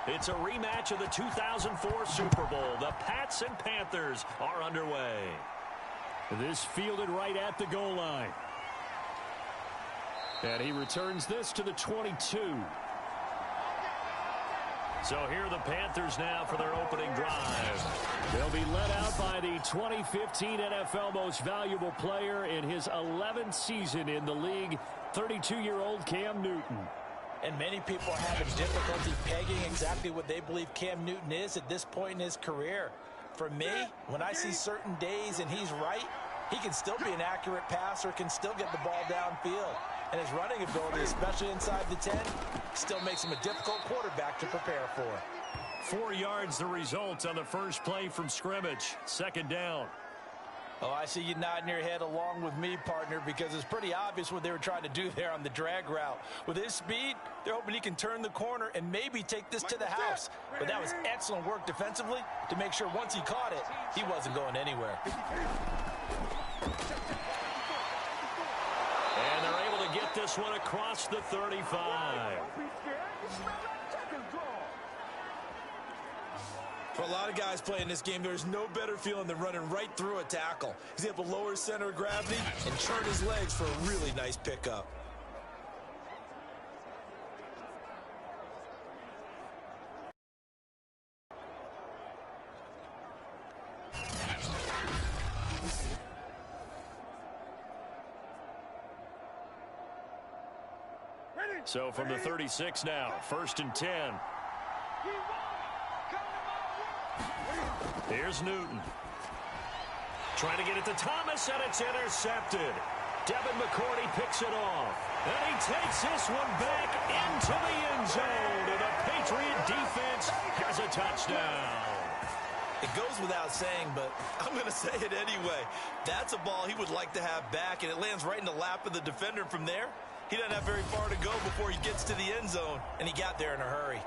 It's a rematch of the 2004 Super Bowl. The Pats and Panthers are underway. This fielded right at the goal line. And he returns this to the 22. So here are the Panthers now for their opening drive. They'll be led out by the 2015 NFL Most Valuable Player in his 11th season in the league, 32-year-old Cam Newton. And many people are having difficulty pegging exactly what they believe Cam Newton is at this point in his career. For me, when I see certain days and he's right, he can still be an accurate passer, can still get the ball downfield. And his running ability, especially inside the 10, still makes him a difficult quarterback to prepare for. 4 yards the result on the first play from scrimmage. Second down. Oh, I see you nodding your head along with me, partner, because it's pretty obvious what they were trying to do there on the drag route. With his speed, they're hoping he can turn the corner and maybe take this to the house. But that was excellent work defensively to make sure once he caught it, he wasn't going anywhere. And they're able to get this one across the 35. For a lot of guys playing this game, there's no better feeling than running right through a tackle. He's able to lower his center of gravity and churn his legs for a really nice pickup. So from the 36 now, 1st and 10. Here's Newton. Trying to get it to Thomas, and it's intercepted. Devin McCourty picks it off. And he takes this one back into the end zone. And the Patriot defense has a touchdown. It goes without saying, but I'm going to say it anyway. That's a ball he would like to have back, and it lands right in the lap of the defender from there. He doesn't have very far to go before he gets to the end zone, and he got there in a hurry.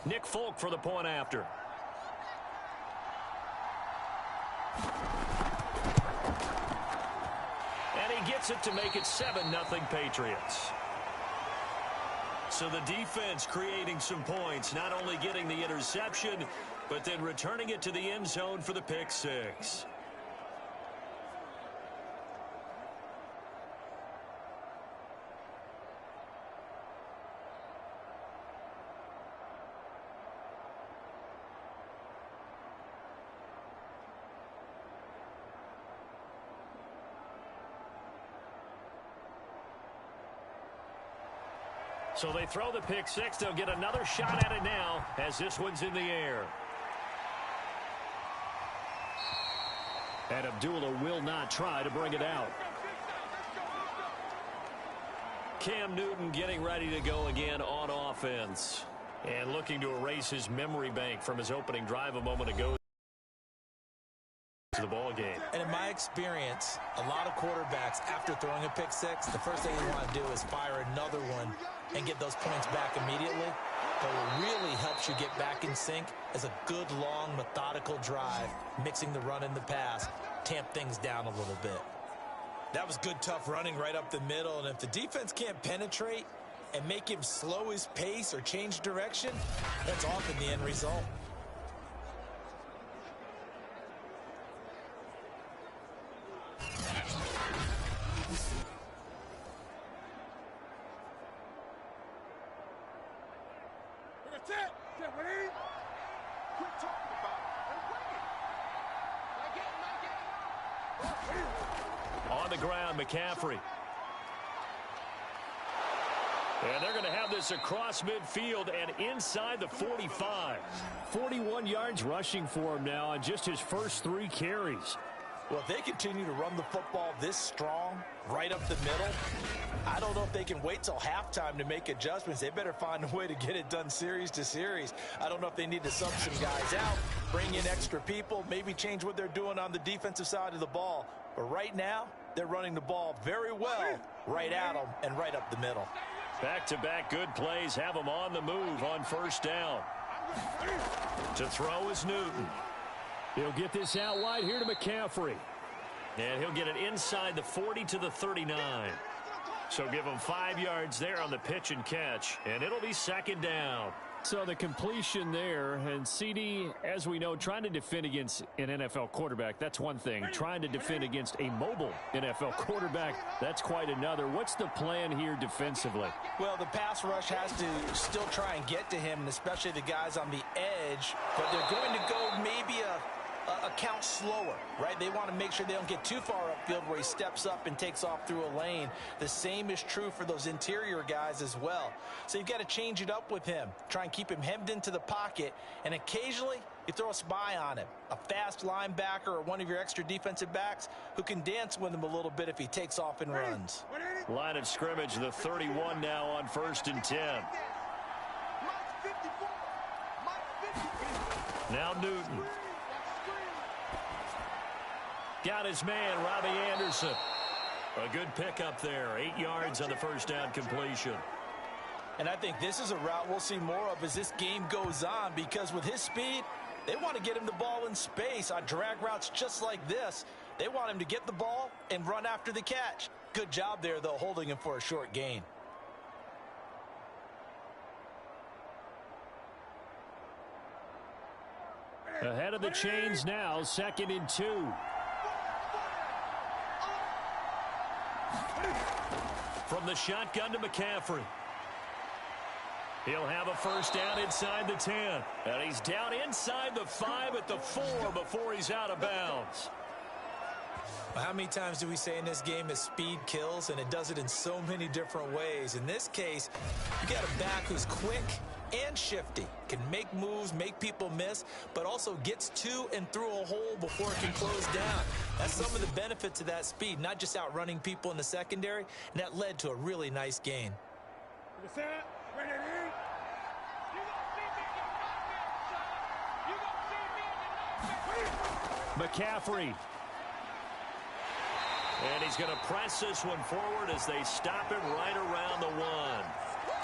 Nick Folk for the point after. And he gets it to make it 7-0 Patriots. So the defense creating some points, not only getting the interception, but then returning it to the end zone for the pick six. So they throw the pick six. They'll get another shot at it now as this one's in the air. And Abdullah will not try to bring it out. Cam Newton getting ready to go again on offense. And looking to erase his memory bank from his opening drive a moment ago to the ball game. And in my experience, a lot of quarterbacks, after throwing a pick six, the first thing you want to do is fire another one and get those points back immediately. But what really helps you get back in sync is a good, long, methodical drive, mixing the run and the pass, tamp things down a little bit. That was good, tough running right up the middle, and if the defense can't penetrate and make him slow his pace or change direction, that's often the end result. On the ground, McCaffrey. And they're going to have this across midfield and inside the 45. 41 yards rushing for him now on just his first 3 carries. Well, if they continue to run the football this strong, right up the middle, I don't know if they can wait till halftime to make adjustments. They better find a way to get it done series to series. I don't know if they need to sub some guys out, bring in extra people, maybe change what they're doing on the defensive side of the ball. But right now, they're running the ball very well right at them and right up the middle. Back-to-back good plays have them on the move on first down. To throw is Newton. He'll get this out wide here to McCaffrey. And he'll get it inside the 40 to the 39. So give him 5 yards there on the pitch and catch, and it'll be second down. So the completion there, and CD, as we know, trying to defend against an NFL quarterback, that's one thing. Trying to defend against a mobile NFL quarterback, that's quite another. What's the plan here defensively? Well, the pass rush has to still try and get to him, and especially the guys on the edge, but they're going to go maybe a count slower, right? They want to make sure they don't get too far upfield where he steps up and takes off through a lane. The same is true for those interior guys as well. So you've got to change it up with him. Try and keep him hemmed into the pocket, and occasionally you throw a spy on him. A fast linebacker or one of your extra defensive backs who can dance with him a little bit if he takes off and runs. Line of scrimmage, the 31 now on 1st and 10. Now Newton. Got his man, Robbie Anderson. A good pickup there. 8 yards on the first down completion. And I think this is a route we'll see more of as this game goes on, because with his speed, they want to get him the ball in space on drag routes just like this. They want him to get the ball and run after the catch. Good job there, though, holding him for a short gain. Ahead of the chains now, 2nd and 2. From the shotgun to McCaffrey. He'll have a first down inside the 10. And he's down inside the 5 at the 4 before he's out of bounds. Well, how many times do we say in this game is speed kills, and it does it in so many different ways. In this case, you got a back who's quick and shifty, can make moves, make people miss, but also gets to and through a hole before it can close down. That's some of the benefits of that speed, not just outrunning people in the secondary, and that led to a really nice gain. McCaffrey. And he's going to press this one forward as they stop him right around the 1.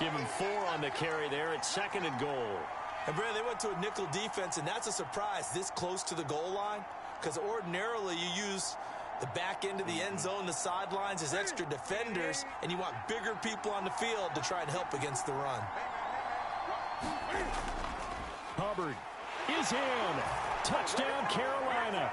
Give him 4 on the carry there at 2nd and goal. And Brad, they went to a nickel defense, and that's a surprise this close to the goal line, because ordinarily you use the back end of the end zone, the sidelines as extra defenders, and you want bigger people on the field to try and help against the run. Hubbard is in. Touchdown, Carolina.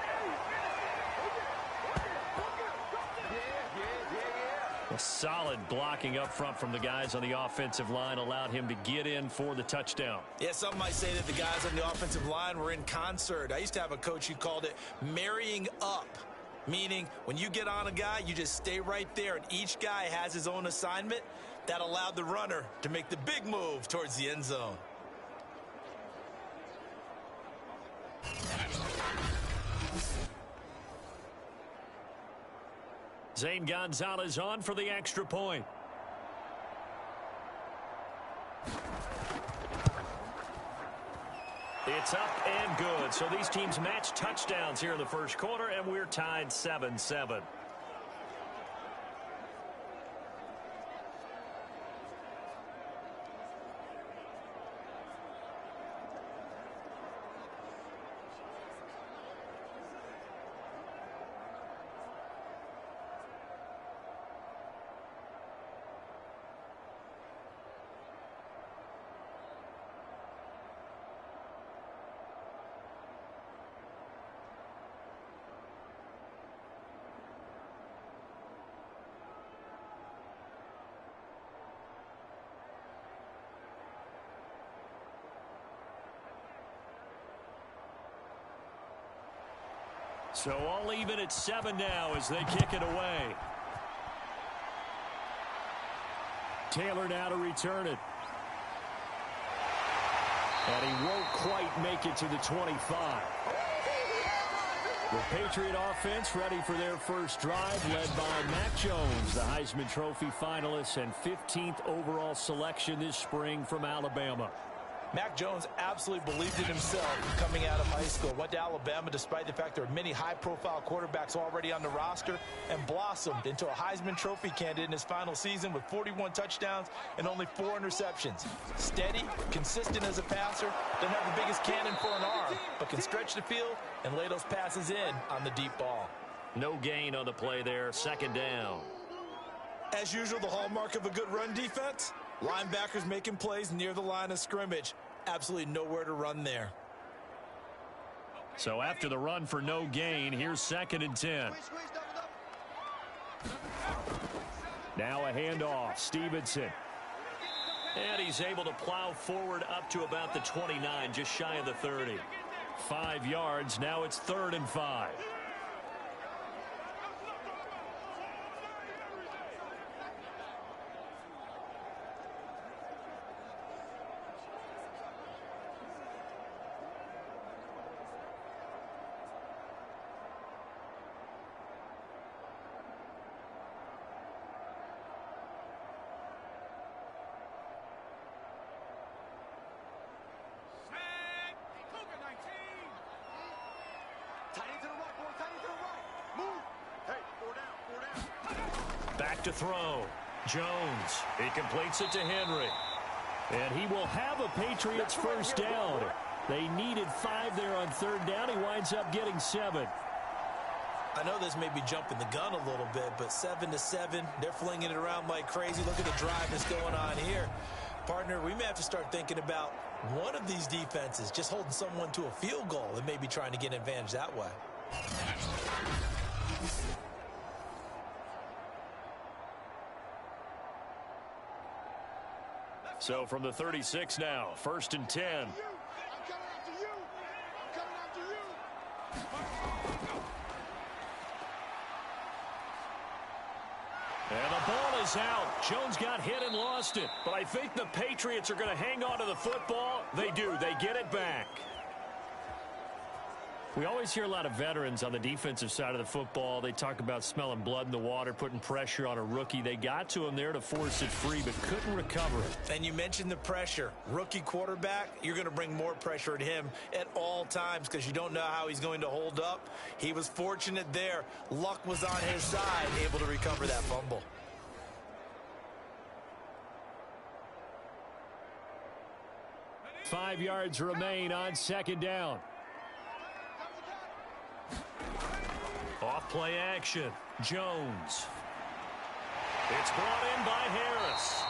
A solid blocking up front from the guys on the offensive line allowed him to get in for the touchdown. Yeah, some might say that the guys on the offensive line were in concert. I used to have a coach who called it marrying up, meaning when you get on a guy, you just stay right there, and each guy has his own assignment. That allowed the runner to make the big move towards the end zone. Zane Gonzalez on for the extra point. It's up and good. So these teams match touchdowns here in the first quarter, and we're tied 7-7. So all even at 7 now as they kick it away. Taylor now to return it. And he won't quite make it to the 25. The Patriot offense ready for their first drive, led by Mac Jones, the Heisman Trophy finalist and 15th overall selection this spring from Alabama. Mac Jones absolutely believed in himself coming out of high school. Went to Alabama despite the fact there are many high-profile quarterbacks already on the roster, and blossomed into a Heisman Trophy candidate in his final season with 41 touchdowns and only 4 interceptions. Steady, consistent as a passer, doesn't have the biggest cannon for an arm, but can stretch the field and lay those passes in on the deep ball. No gain on the play there, second down. As usual, the hallmark of a good run defense, linebackers making plays near the line of scrimmage. Absolutely nowhere to run there. So after the run for no gain, here's 2nd and 10. Now a handoff, Stevenson. And he's able to plow forward up to about the 29, just shy of the 30. 5 yards, now it's 3rd and 5. Back to throw. Jones. He completes it to Henry. And he will have a Patriots first down. They needed 5 there on 3rd down. He winds up getting 7. I know this may be jumping the gun a little bit, but 7-7, they're flinging it around like crazy. Look at the drive that's going on here. Partner, we may have to start thinking about one of these defenses just holding someone to a field goal and maybe trying to get an advantage that way. So from the 36 now, 1st and 10. And the ball is out. Jones got hit and lost it. But I think the Patriots are going to hang on to the football. They do. They get it back. We always hear a lot of veterans on the defensive side of the football. They talk about smelling blood in the water, putting pressure on a rookie. They got to him there to force it free, but couldn't recover it. And you mentioned the pressure. Rookie quarterback, you're going to bring more pressure at him at all times because you don't know how he's going to hold up. He was fortunate there. Luck was on his side, able to recover that fumble. Five yards remain on 2nd down. Off play action. Jones. It's brought in by Harris.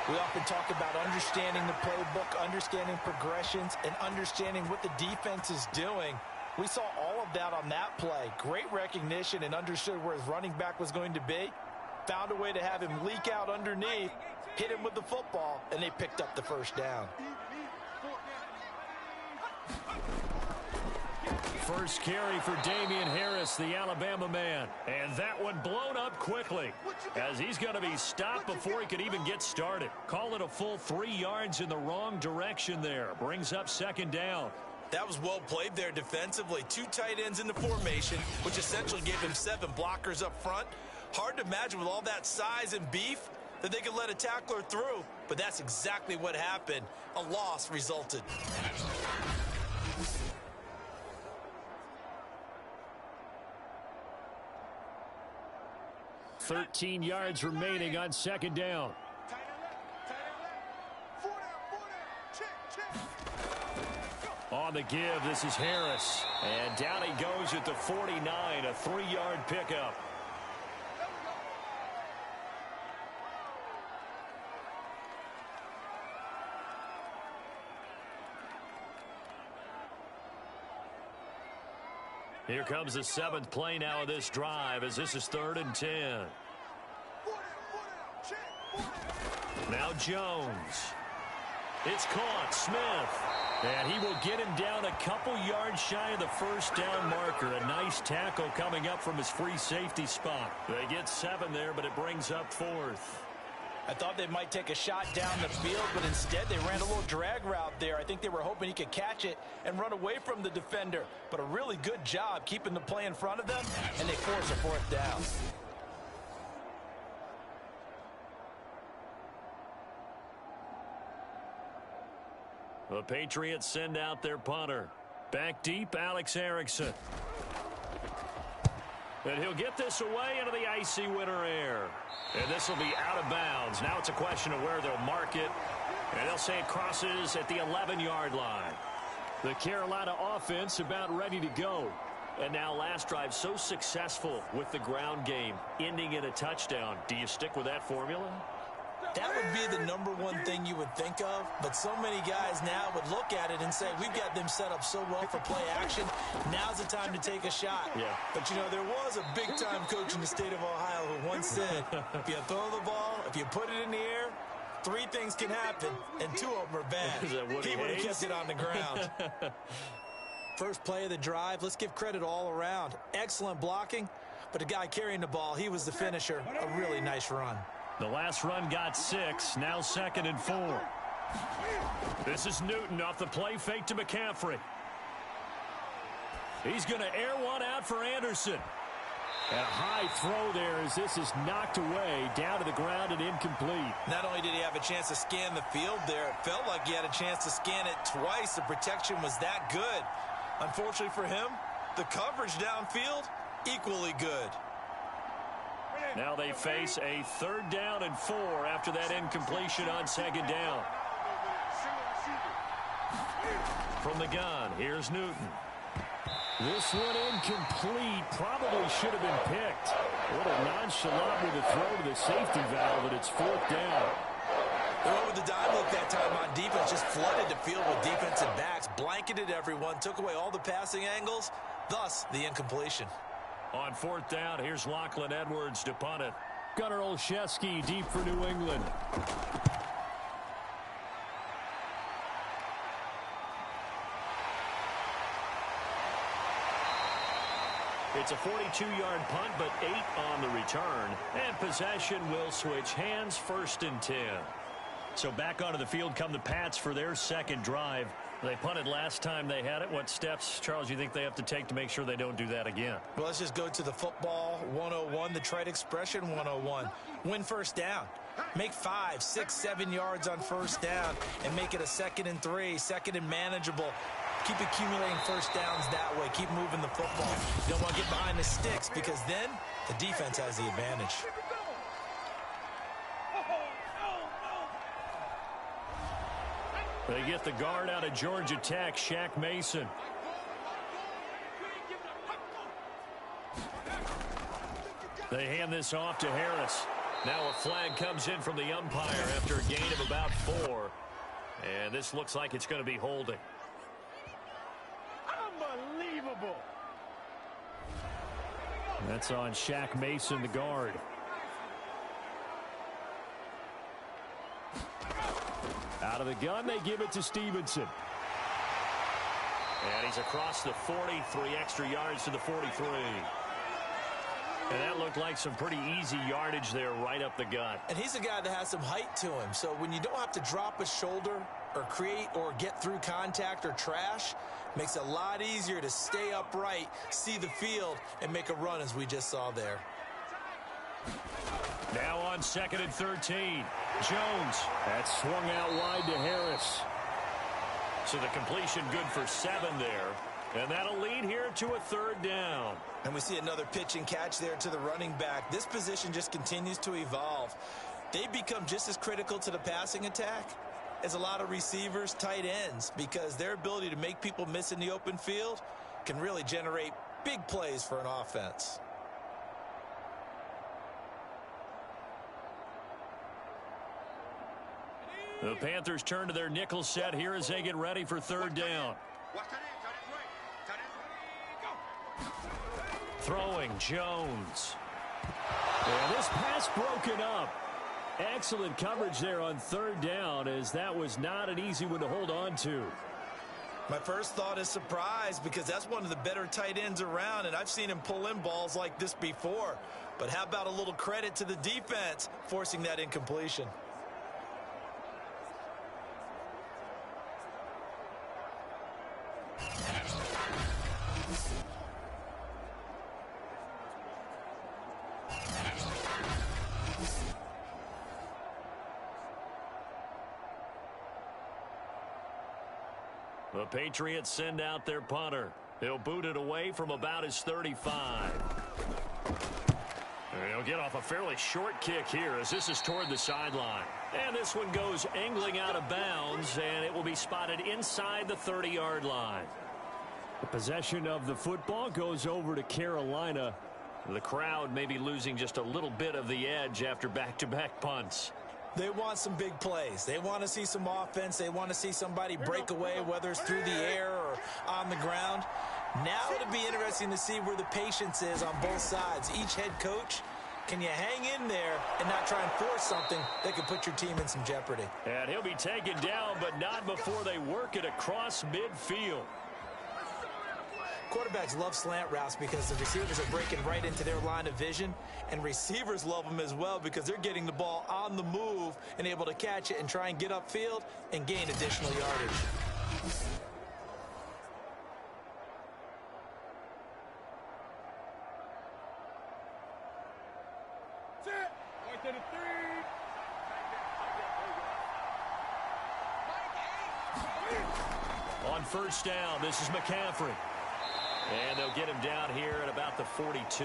We often talk about understanding the playbook, understanding progressions, and understanding what the defense is doing. We saw all of that on that play. Great recognition and understood where his running back was going to be. Found a way to have him leak out underneath, hit him with the football, and they picked up the first down. First carry for Damian Harris, the Alabama man. And that one blown up quickly as he's going to be stopped before he could even get started. Call it a full 3 yards in the wrong direction there. Brings up 2nd down. That was well played there defensively. 2 tight ends in the formation, which essentially gave him 7 blockers up front. Hard to imagine with all that size and beef that they could let a tackler through, but that's exactly what happened. A loss resulted. 13 yards remaining on 2nd down. On the give, this is Harris. And down he goes at the 49, a 3-yard pickup. Here comes the 7th play now of this drive as this is 3rd and 10. Now Jones. It's caught. Smith. And he will get him down a couple yards shy of the first down marker. A nice tackle coming up from his free safety spot. They get 7 there, but it brings up 4th. I thought they might take a shot down the field, but instead they ran a little drag route there. I think they were hoping he could catch it and run away from the defender. But a really good job keeping the play in front of them, and they force a 4th down. The Patriots send out their punter. Back deep, Alex Erickson. And he'll get this away into the icy winter air. And this will be out of bounds. Now it's a question of where they'll mark it. And they'll say it crosses at the 11-yard line. The Carolina offense about ready to go. And now last drive so successful with the ground game, ending in a touchdown. Do you stick with that formula? That would be the number one thing you would think of, but so many guys now would look at it and say, we've got them set up so well for play action. Now's the time to take a shot. Yeah. But, you know, there was a big-time coach in the state of Ohio who once said, if you throw the ball, if you put it in the air, 3 things can happen, and 2 of them are bad. He would have kept it on the ground. First play of the drive, let's give credit all around. Excellent blocking, but the guy carrying the ball, he was the finisher. A really nice run. The last run got 6, now 2nd and 4. This is Newton off the play fake to McCaffrey. He's going to air one out for Anderson. And a high throw there as this is knocked away, down to the ground and incomplete. Not only did he have a chance to scan the field there, it felt like he had a chance to scan it twice. The protection was that good. Unfortunately for him, the coverage downfield, equally good. Now they face a 3rd down and 4 after that incompletion on 2nd down. From the gun, here's Newton. This one incomplete. Probably should have been picked. A little nonchalant with a throw to the safety valve, and it's 4th down. They went with the dime look that time on defense, just flooded the field with defensive backs, blanketed everyone, took away all the passing angles, thus the incompletion. On 4th down, here's Lachlan Edwards to punt it. Gunnar Olszewski deep for New England. It's a 42-yard punt, but 8 on the return. And possession will switch hands, 1st and 10. So back onto the field come the Pats for their 2nd drive. They punted last time they had it. What steps, Charles, you think they have to take to make sure they don't do that again? Well, let's just go to the football 101, the trite expression 101. Win 1st down. Make 5, 6, 7 yards on 1st down and make it a 2nd and 3, 2nd and manageable. Keep accumulating 1st downs that way. Keep moving the football. You don't want to get behind the sticks because then the defense has the advantage. They get the guard out of Georgia Tech, Shaq Mason. They hand this off to Harris. Now a flag comes in from the umpire after a gain of about 4. And this looks like it's going to be holding. Unbelievable. That's on Shaq Mason, the guard. Out of the gun, they give it to Stevenson. And he's across the 40, 3 extra yards to the 43. And that looked like some pretty easy yardage there right up the gut. And he's a guy that has some height to him. So when you don't have to drop a shoulder or create or get through contact or trash, makes it a lot easier to stay upright, see the field, and make a run as we just saw there. Now on 2nd and 13. Jones. That swung out wide to Harris. So the completion good for 7 there. And that'll lead here to a 3rd down. And we see another pitch and catch there to the running back. This position just continues to evolve. They become just as critical to the passing attack as a lot of receivers, tight ends, because their ability to make people miss in the open field can really generate big plays for an offense. The Panthers turn to their nickel set here as they get ready for 3rd down. Throwing Jones. And this pass broken up. Excellent coverage there on 3rd down, as that was not an easy one to hold on to. My first thought is surprise, because that's one of the better tight ends around, and I've seen him pull in balls like this before. But how about a little credit to the defense forcing that incompletion? The Patriots send out their punter. He'll boot it away from about his 35. He'll get off a fairly short kick here as this is toward the sideline. And this one goes angling out of bounds, and it will be spotted inside the 30-yard line. The possession of the football goes over to Carolina. The crowd may be losing just a little bit of the edge after back-to-back punts. They want some big plays. They want to see some offense. They want to see somebody break away, whether it's through the air or on the ground. Now it'll be interesting to see where the patience is on both sides. Each head coach, can you hang in there and not try and force something that could put your team in some jeopardy? And he'll be taken down, but not before they work it across midfield. Quarterbacks love slant routes because the receivers are breaking right into their line of vision, and receivers love them as well because they're getting the ball on the move and able to catch it and try and get upfield and gain additional yardage. On first down, this is McCaffrey. And they'll get him down here at about the 42.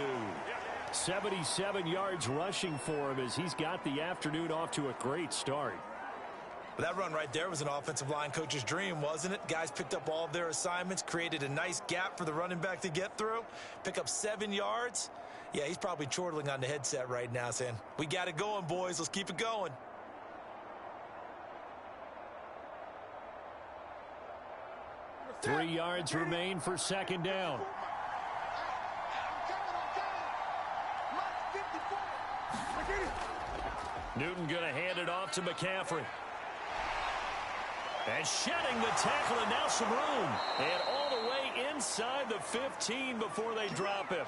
77 yards rushing for him as he's got the afternoon off to a great start. That run right there was an offensive line coach's dream, wasn't it? Guys picked up all of their assignments, created a nice gap for the running back to get through, pick up 7 yards. Yeah, he's probably chortling on the headset right now saying, we got it going, boys. Let's keep it going. Three yards remain for second down. Newton going to hand it off to McCaffrey. And shedding the tackle, and now some room. And all the way inside the 15 before they drop him.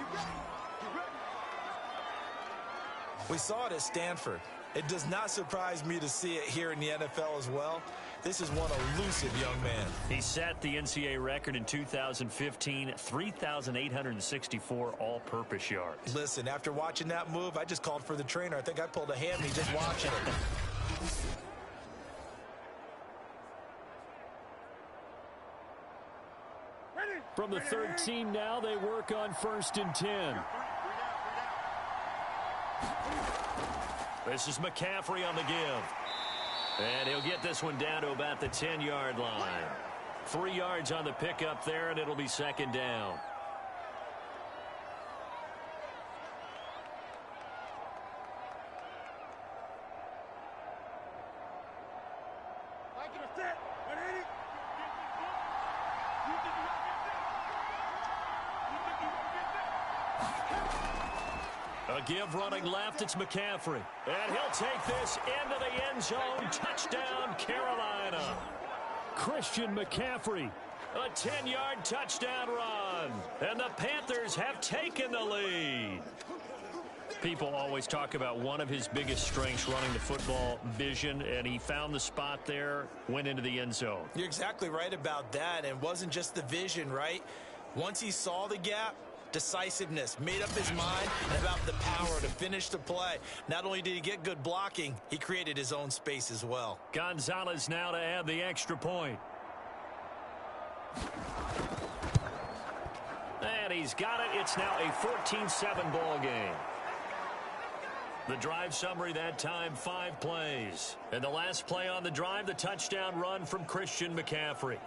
We saw it at Stanford. It does not surprise me to see it here in the NFL as well. This is one elusive young man. He set the NCAA record in 2015, 3,864 all-purpose yards. Listen, after watching that move, I just called for the trainer. I think I pulled a hammy just watching it. From the 13 now, they work on 1st and 10. This is McCaffrey on the give. And he'll get this one down to about the 10-yard line. 3 yards on the pickup there, and it'll be second down. A give running left, it's McCaffrey. And he'll take this into the end zone. Touchdown, Carolina. Christian McCaffrey. A 10-yard touchdown run. And the Panthers have taken the lead. People always talk about one of his biggest strengths running the football, vision, and he found the spot there, went into the end zone. You're exactly right about that, and it wasn't just the vision, right? Once he saw the gap, decisiveness, made up his mind about the power to finish the play. Not only did he get good blocking, he created his own space as well. Gonzalez now to add the extra point. And he's got it. It's now a 14-7 ball game. The drive summary that time, 5 plays. And the last play on the drive, the touchdown run from Christian McCaffrey.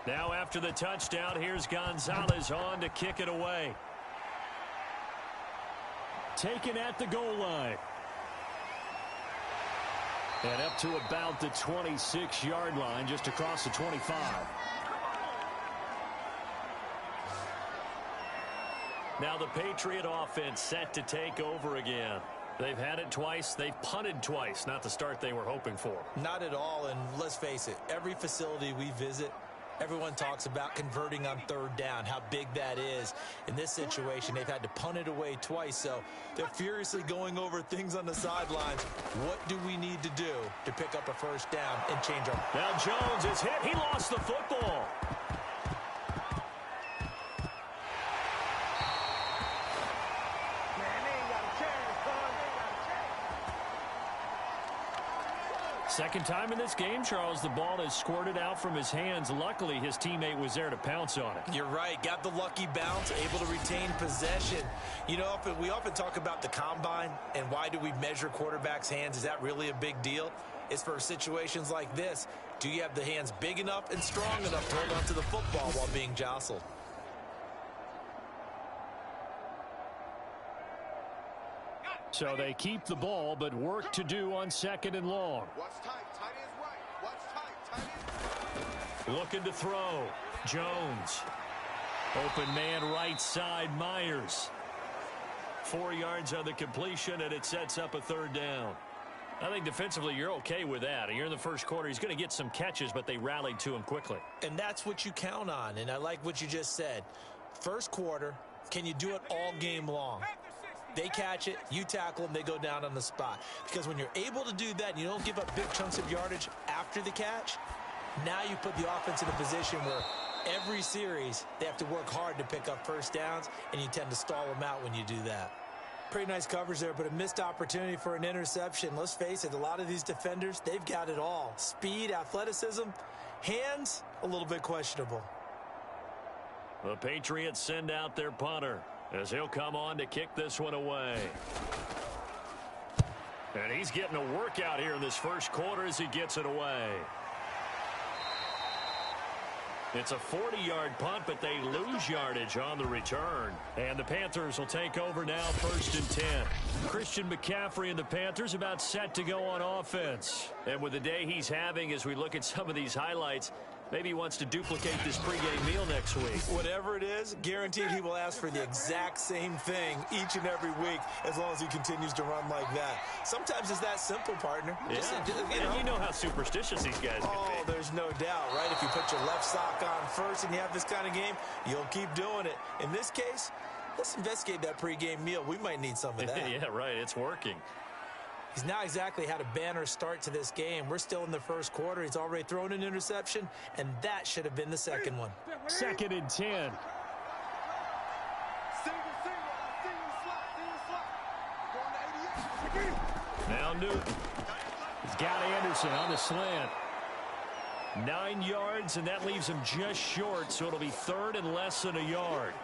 Now after the touchdown, here's Gonzalez on to kick it away. Taken at the goal line. And up to about the 26-yard line, just across the 25. Now the Patriot offense set to take over again. They've had it twice. They've punted twice. Not the start they were hoping for. Not at all, and let's face it, every facility we visit, everyone talks about converting on third down, how big that is. In this situation, they've had to punt it away twice, so they're furiously going over things on the sidelines. What do we need to do to pick up a first down and change our... Now Jones is hit. He lost the football. Second time in this game, Charles, the ball has squirted out from his hands. Luckily, his teammate was there to pounce on it. You're right. Got the lucky bounce, able to retain possession. You know, we often talk about the combine and why do we measure quarterbacks' hands. Is that really a big deal? It's for situations like this. Do you have the hands big enough and strong enough to hold on to the football while being jostled? So they keep the ball, but work to do on second and long. Looking to throw. Jones. Open man right side, Myers. 4 yards on the completion, and it sets up a third down. I think defensively you're okay with that. You're in the first quarter. He's going to get some catches, but they rallied to him quickly. And that's what you count on, and I like what you just said. First quarter, can you do it all game long? They catch it, you tackle them, they go down on the spot. Because when you're able to do that and you don't give up big chunks of yardage after the catch, now you put the offense in a position where every series they have to work hard to pick up first downs, and you tend to stall them out when you do that. Pretty nice coverage there, but a missed opportunity for an interception. Let's face it, a lot of these defenders, they've got it all. Speed, athleticism, hands, a little bit questionable. The Patriots send out their punter as he'll come on to kick this one away. And he's getting a workout here in this first quarter as he gets it away. It's a 40-yard punt, but they lose yardage on the return. And the Panthers will take over now, 1st and 10. Christian McCaffrey and the Panthers about set to go on offense. And with the day he's having, as we look at some of these highlights, maybe he wants to duplicate this pregame meal next week. Whatever it is, guaranteed he will ask for the exact same thing each and every week as long as he continues to run like that. Sometimes it's that simple, partner. Yeah. You know how superstitious these guys can be. Oh, there's no doubt, right? If you put your left sock on first and you have this kind of game, you'll keep doing it. In this case, let's investigate that pregame meal. We might need some of that. Yeah, right. It's working. He's now exactly had a banner start to this game. We're still in the first quarter. He's already thrown an interception, and that should have been the second one. 2nd and 10. Now Newton. He's got Anderson on the slant. 9 yards, and that leaves him just short, so it'll be 3rd and less than a yard.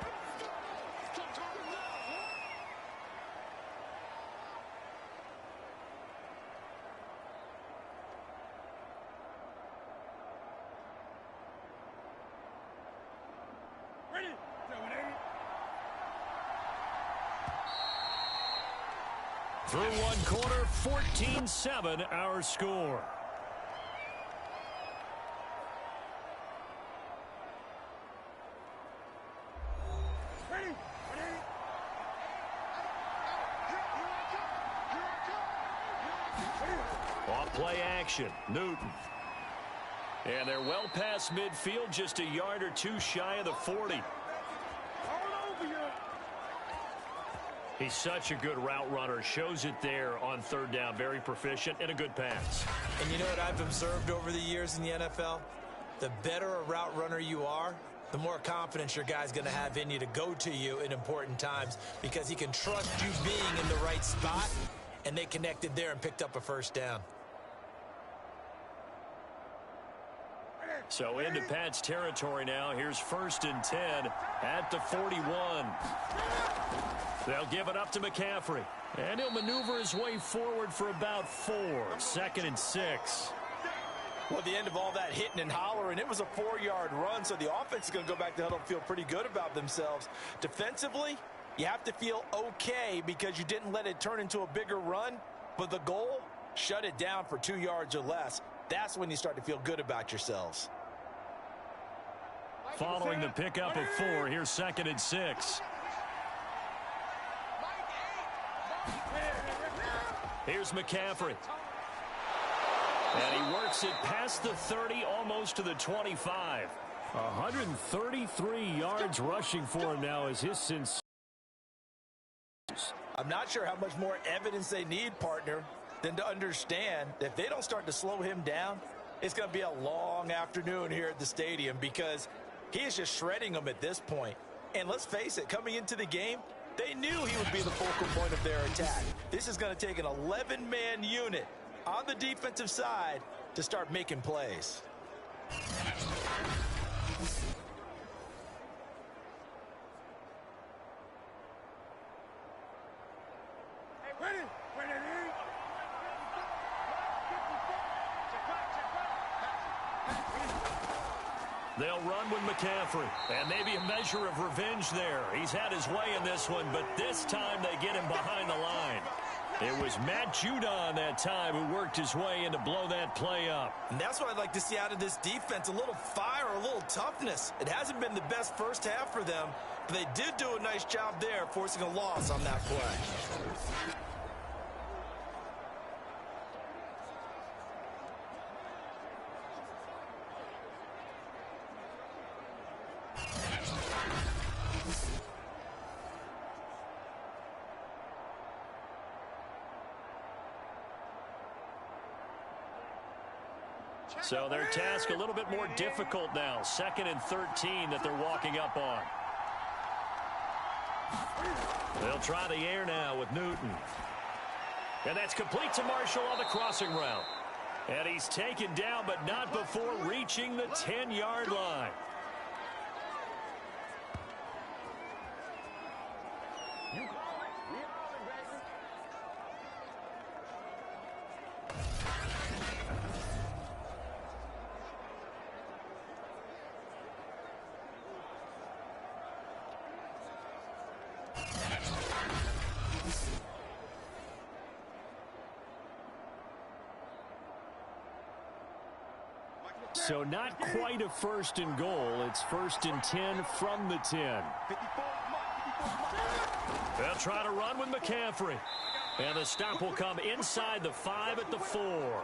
Through one quarter, 14-7 our score. Off play action, Newton. And they're well past midfield, just a yard or two shy of the 40. He's such a good route runner. Shows it there on 3rd down. Very proficient and a good pass. And you know what I've observed over the years in the NFL? The better a route runner you are, the more confidence your guy's going to have in you to go to you in important times because he can trust you being in the right spot, and they connected there and picked up a first down. So into Pat's territory now. Here's 1st and 10 at the 41. They'll give it up to McCaffrey. And he'll maneuver his way forward for about 4. 2nd and 6. Well, at the end of all that hitting and hollering, it was a 4-yard run, so the offense is going to go back to huddle and feel pretty good about themselves. Defensively, you have to feel okay because you didn't let it turn into a bigger run, but the goal, shut it down for 2 yards or less. That's when you start to feel good about yourselves. Following the pickup of 4, here's 2nd and 6. Here's McCaffrey. And he works it past the 30, almost to the 25. 133 yards rushing for him now as his sins. I'm not sure how much more evidence they need, partner, than to understand that if they don't start to slow him down, it's going to be a long afternoon here at the stadium because he is just shredding them at this point. And let's face it, coming into the game, they knew he would be the focal point of their attack. This is going to take an 11-man unit on the defensive side to start making plays. They'll run with McCaffrey, and maybe a measure of revenge there. He's had his way in this one, but this time they get him behind the line. It was Matt Judon that time who worked his way in to blow that play up. And that's what I'd like to see out of this defense, a little fire, a little toughness. It hasn't been the best first half for them, but they did do a nice job there, forcing a loss on that play. So their task a little bit more difficult now. 2nd and 13 that they're walking up on. They'll try the air now with Newton. And that's complete to Marshall on the crossing route. And he's taken down, but not before reaching the 10-yard line. So not quite a 1st and goal. It's 1st and 10 from the 10. They'll try to run with McCaffrey. And the stop will come inside the 5 at the 4.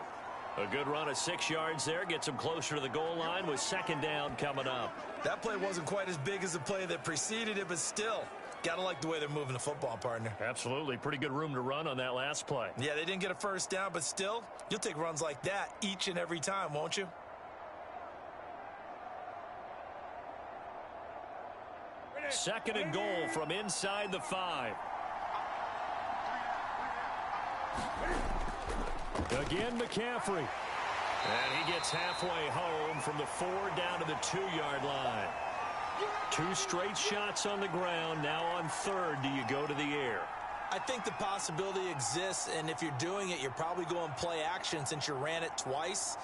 A good run of 6 yards there. Gets them closer to the goal line with 2nd down coming up. That play wasn't quite as big as the play that preceded it, but still, got to like the way they're moving the football, partner. Absolutely. Pretty good room to run on that last play. Yeah, they didn't get a 1st down, but still, you'll take runs like that each and every time, won't you? Second and goal from inside the 5. Again, McCaffrey. And he gets halfway home from the 4 down to the 2-yard line. 2 straight shots on the ground. Now on 3rd, do you go to the air? I think the possibility exists, and if you're doing it, you're probably going play action since you ran it twice.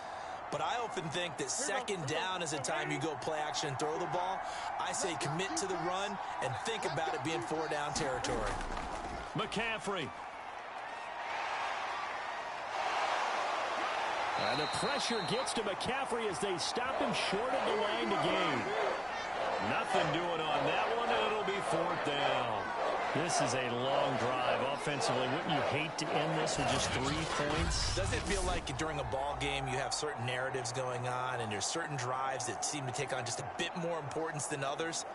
But I often think that 2nd down is the time you go play action and throw the ball. I say commit to the run and think about it being 4 down territory. McCaffrey. And the pressure gets to McCaffrey as they stop him short of the line to gain. Nothing doing on that one, and it'll be 4th down. This is a long drive offensively. Wouldn't you hate to end this with just 3 points? Does it feel like during a ball game you have certain narratives going on and there's certain drives that seem to take on just a bit more importance than others?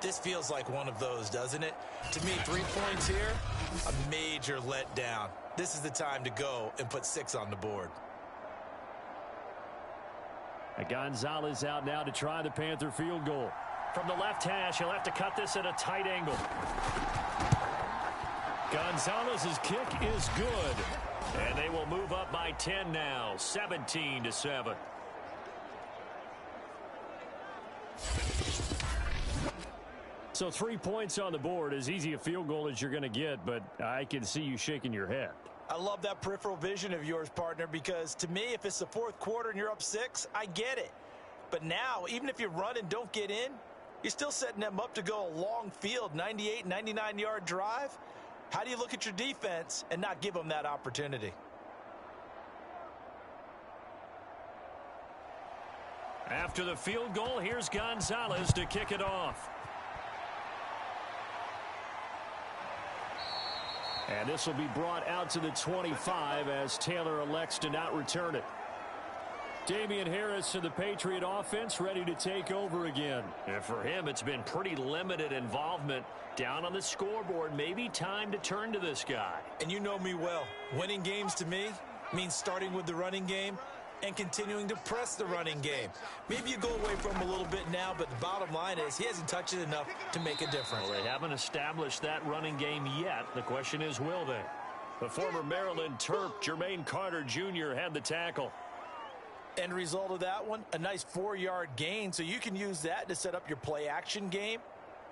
This feels like one of those, doesn't it? To me, 3 points here, a major letdown. This is the time to go and put 6 on the board. Gonzalez out now to try the Panther field goal. From the left hash, he'll have to cut this at a tight angle. Gonzalez's kick is good. And they will move up by 10 now, 17-7. So 3 points on the board, as easy a field goal as you're going to get, but I can see you shaking your head. I love that peripheral vision of yours, partner, because to me, if it's the 4th quarter and you're up 6, I get it. But now, even if you run and don't get in, you're still setting them up to go a long field, 98, 99-yard drive. How do you look at your defense and not give them that opportunity? After the field goal, here's Gonzalez to kick it off. And this will be brought out to the 25 as Taylor elects to not return it. Damian Harris of the Patriot offense ready to take over again. And for him, it's been pretty limited involvement down on the scoreboard. Maybe time to turn to this guy. And you know me well. Winning games to me means starting with the running game and continuing to press the running game. Maybe you go away from him a little bit now, but the bottom line is he hasn't touched it enough to make a difference. Well, they haven't established that running game yet. The question is, will they? The former Maryland Terp, Jermaine Carter Jr. had the tackle. End result of that one, a nice 4-yard gain, so you can use that to set up your play-action game,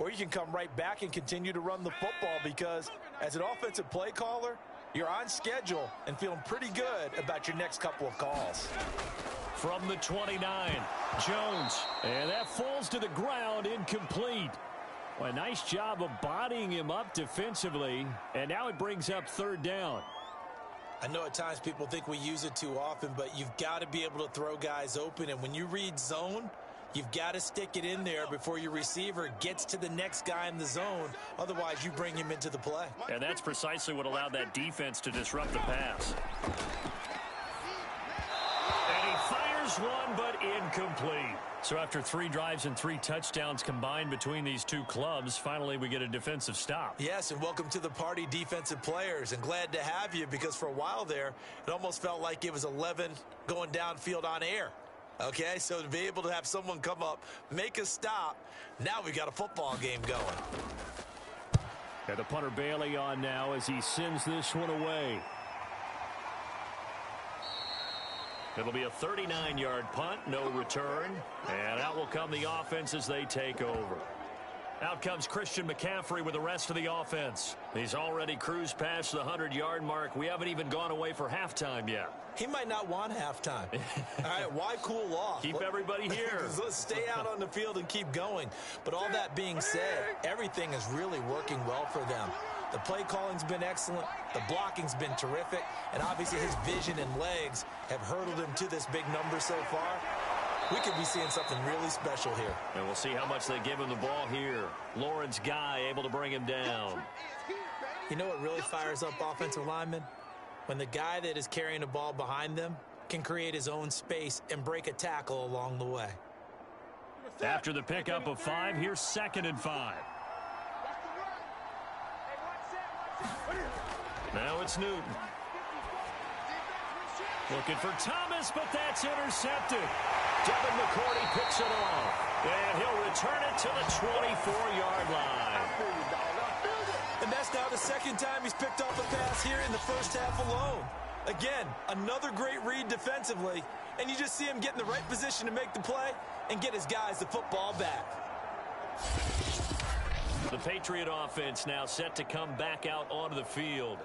or you can come right back and continue to run the football because as an offensive play caller, you're on schedule and feeling pretty good about your next couple of calls. From the 29, Jones, and that falls to the ground, incomplete. Well, a nice job of bodying him up defensively, and now it brings up third down. I know at times people think we use it too often, but you've got to be able to throw guys open. And when you read zone, you've got to stick it in there before your receiver gets to the next guy in the zone. Otherwise, you bring him into the play. And that's precisely what allowed that defense to disrupt the pass. And he fires one, but incomplete. So after 3 drives and 3 touchdowns combined between these two clubs, finally we get a defensive stop. Yes, and welcome to the party, defensive players. And glad to have you because for a while there, it almost felt like it was 11 going downfield on air. Okay, so to be able to have someone come up, make a stop, now we got a football game going. And the punter Bailey on now as he sends this one away. It'll be a 39-yard punt, no return. And out will come the offense as they take over. Out comes Christian McCaffrey with the rest of the offense. He's already cruised past the 100-yard mark. We haven't even gone away for halftime yet. He might not want halftime. All right, why cool off? Keep everybody here. Let's stay out on the field and keep going. But all that being said, everything is really working well for them. The play calling's been excellent. The blocking's been terrific. And obviously his vision and legs have hurdled him to this big number so far. We could be seeing something really special here. And we'll see how much they give him the ball here. Lawrence Guy able to bring him down. You know what really fires up offensive linemen? When the guy that is carrying the ball behind them can create his own space and break a tackle along the way. After the pickup of 5, here's 2nd and 5. Now it's Newton. Looking for Thomas, but that's intercepted. Devin McCourty picks it off. And he'll return it to the 24-yard line. And that's now the 2nd time he's picked off a pass here in the first half alone. Again, another great read defensively. And you just see him get in the right position to make the play and get his guys the football back. The Patriot offense now set to come back out onto the field.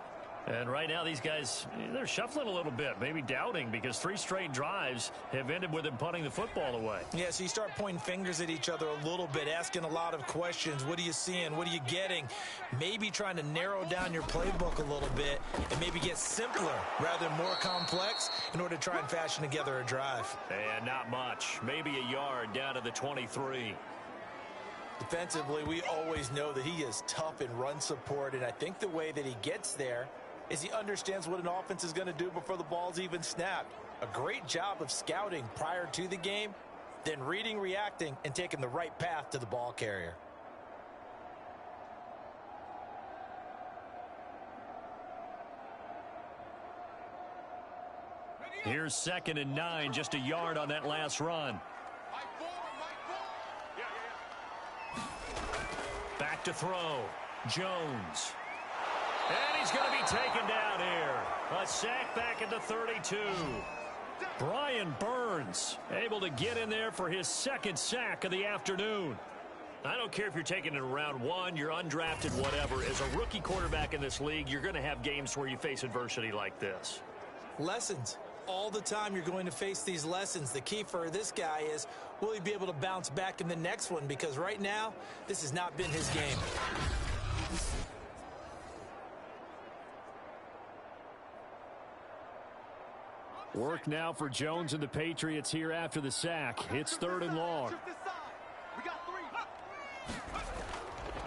And right now these guys, they're shuffling a little bit, maybe doubting because 3 straight drives have ended with them punting the football away. Yeah, so you start pointing fingers at each other a little bit, asking a lot of questions. What are you seeing? What are you getting? Maybe trying to narrow down your playbook a little bit and maybe get simpler rather than more complex in order to try and fashion together a drive. And not much. Maybe a yard down to the 23. Defensively, we always know that he is tough in run support, and I think the way that he gets there is he understands what an offense is going to do before the ball's even snapped. A great job of scouting prior to the game, then reading, reacting, and taking the right path to the ball carrier. Here's 2nd and 9, just a yard on that last run. Back to throw. Jones. And he's going to be taken down here. A sack back at the 32. Brian Burns able to get in there for his 2nd sack of the afternoon. I don't care if you're taking it in round 1, you're undrafted, whatever. As a rookie quarterback in this league, you're going to have games where you face adversity like this. Lessons. All the time you're going to face these lessons. The key for this guy is, will he be able to bounce back in the next one? Because right now, this has not been his game. Work now for Jones and the Patriots here after the sack. It's 3rd and long.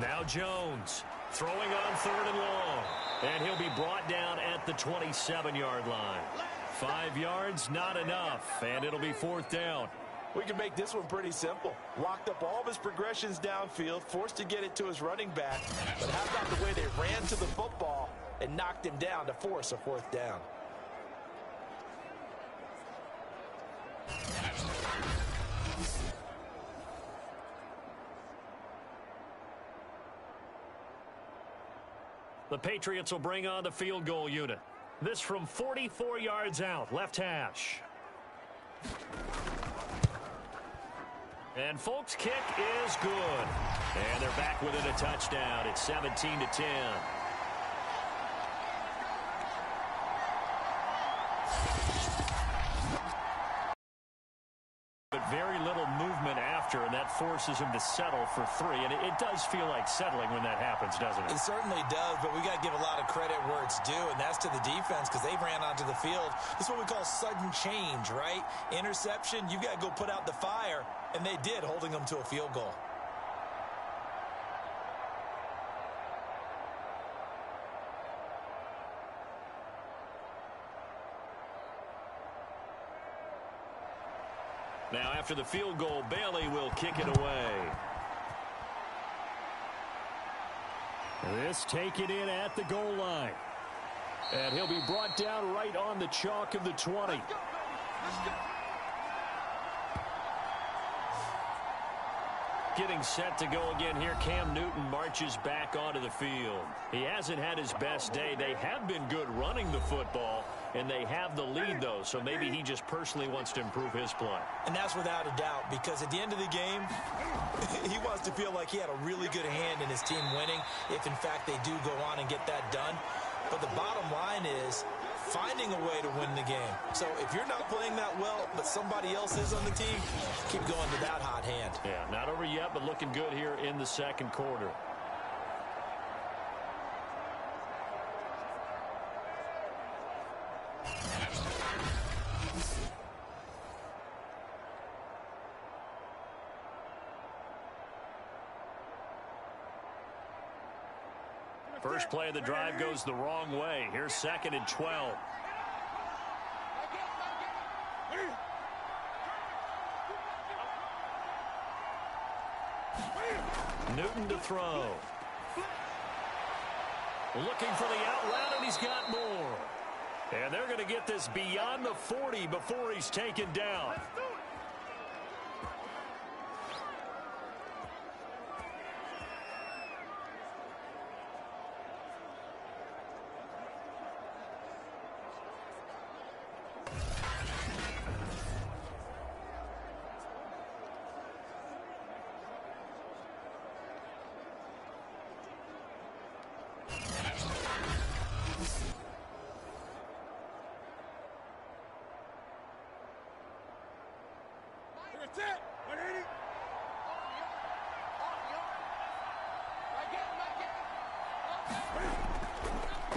Now Jones. Throwing on 3rd and long. And he'll be brought down at the 27-yard line. 5 yards, not enough. And it'll be 4th down. We can make this one pretty simple. Locked up all of his progressions downfield, forced to get it to his running back. But how about the way they ran to the football and knocked him down to force a 4th down? The Patriots will bring on the field goal unit. This from 44 yards out, left hash. And folks, kick is good. And they're back within a touchdown. It's 17-10. But very little movement after, and that forces him to settle for 3. And it does feel like settling when that happens, doesn't it? It certainly does, but we got to give a lot of credit where it's due, and that's to the defense because they ran onto the field. This is what we call sudden change, right? Interception, you got to go put out the fire, and they did, holding them to a field goal. Now, after the field goal, Bailey will kick it away. This taken in at the goal line. And he'll be brought down right on the chalk of the 20. Let's go. Getting set to go again here. Cam Newton marches back onto the field. He hasn't had his best day. They have been good running the football, and they have the lead, though, so maybe he just personally wants to improve his play. And that's without a doubt, because at the end of the game, he wants to feel like he had a really good hand in his team winning, if in fact they do go on and get that done. But the bottom line is finding a way to win the game. So if you're not playing that well, but somebody else is on the team, keep going to that hot hand. Yeah, not over yet, but looking good here in the second quarter. First play of the drive goes the wrong way. Here's 2nd and 12. Newton to throw. Looking for the out route, and he's got more. And they're going to get this beyond the 40 before he's taken down.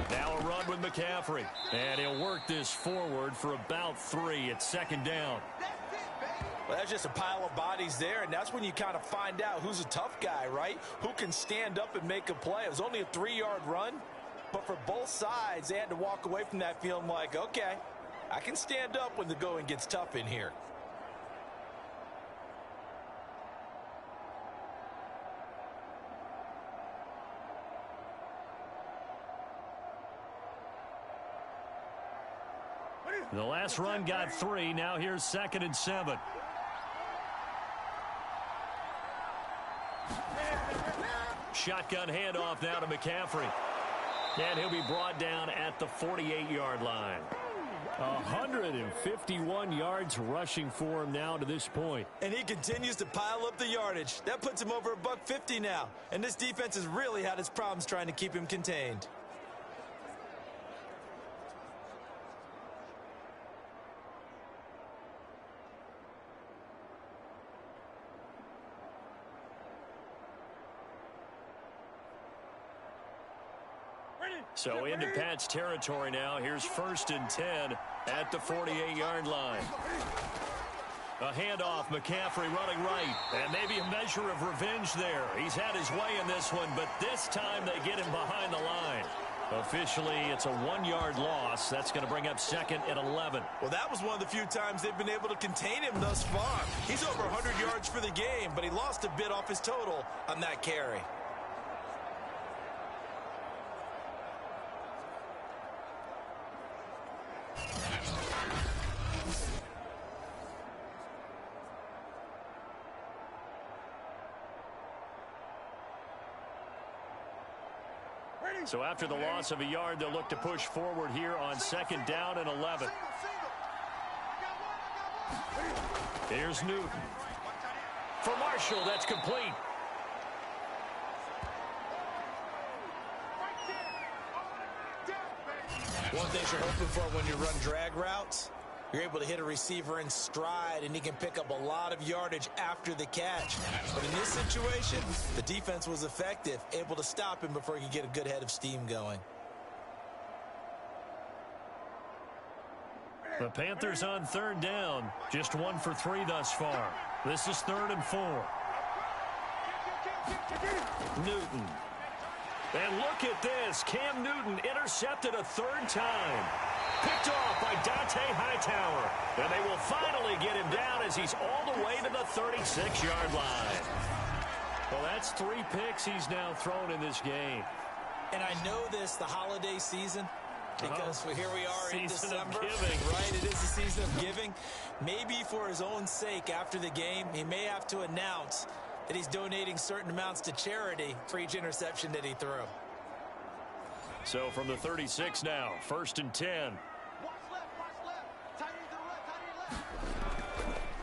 Now a run with McCaffrey. And he'll work this forward for about 3. It's 2nd down. Well, that's just a pile of bodies there, and that's when you kind of find out who's a tough guy, right? Who can stand up and make a play. It was only a 3-yard run, but for both sides, they had to walk away from that feeling like, okay, I can stand up when the going gets tough in here. The last run got 3. Now here's 2nd and 7. Shotgun handoff now to McCaffrey. And he'll be brought down at the 48-yard line. 151 yards rushing for him now to this point. And he continues to pile up the yardage. That puts him over $150 now. And this defense has really had its problems trying to keep him contained. So into Pat's territory now. Here's 1st and 10 at the 48-yard line. A handoff, McCaffrey running right. And maybe a measure of revenge there. He's had his way in this one, but this time they get him behind the line. Officially, it's a 1-yard loss. That's going to bring up 2nd and 11. Well, that was one of the few times they've been able to contain him thus far. He's over 100 yards for the game, but he lost a bit off his total on that carry. So after the loss of a yard, they'll look to push forward here on 2nd down and 11. Here's Newton. For Marshall, that's complete. One thing you're hoping for when you run drag routes, you're able to hit a receiver in stride, and he can pick up a lot of yardage after the catch. But in this situation, the defense was effective, able to stop him before he could get a good head of steam going. The Panthers on 3rd down, just 1 for 3 thus far. This is 3rd and 4. Newton. And look at this. Cam Newton intercepted a 3rd time. Picked off by Dante Hightower. And they will finally get him down as he's all the way to the 36-yard line. Well, that's 3 picks he's now thrown in this game. And I know this, the holiday season, because here we are in December. Right, it is the season of giving. Maybe for his own sake after the game, he may have to announce that he's donating certain amounts to charity for each interception that he threw. So from the 36 now, 1st and 10.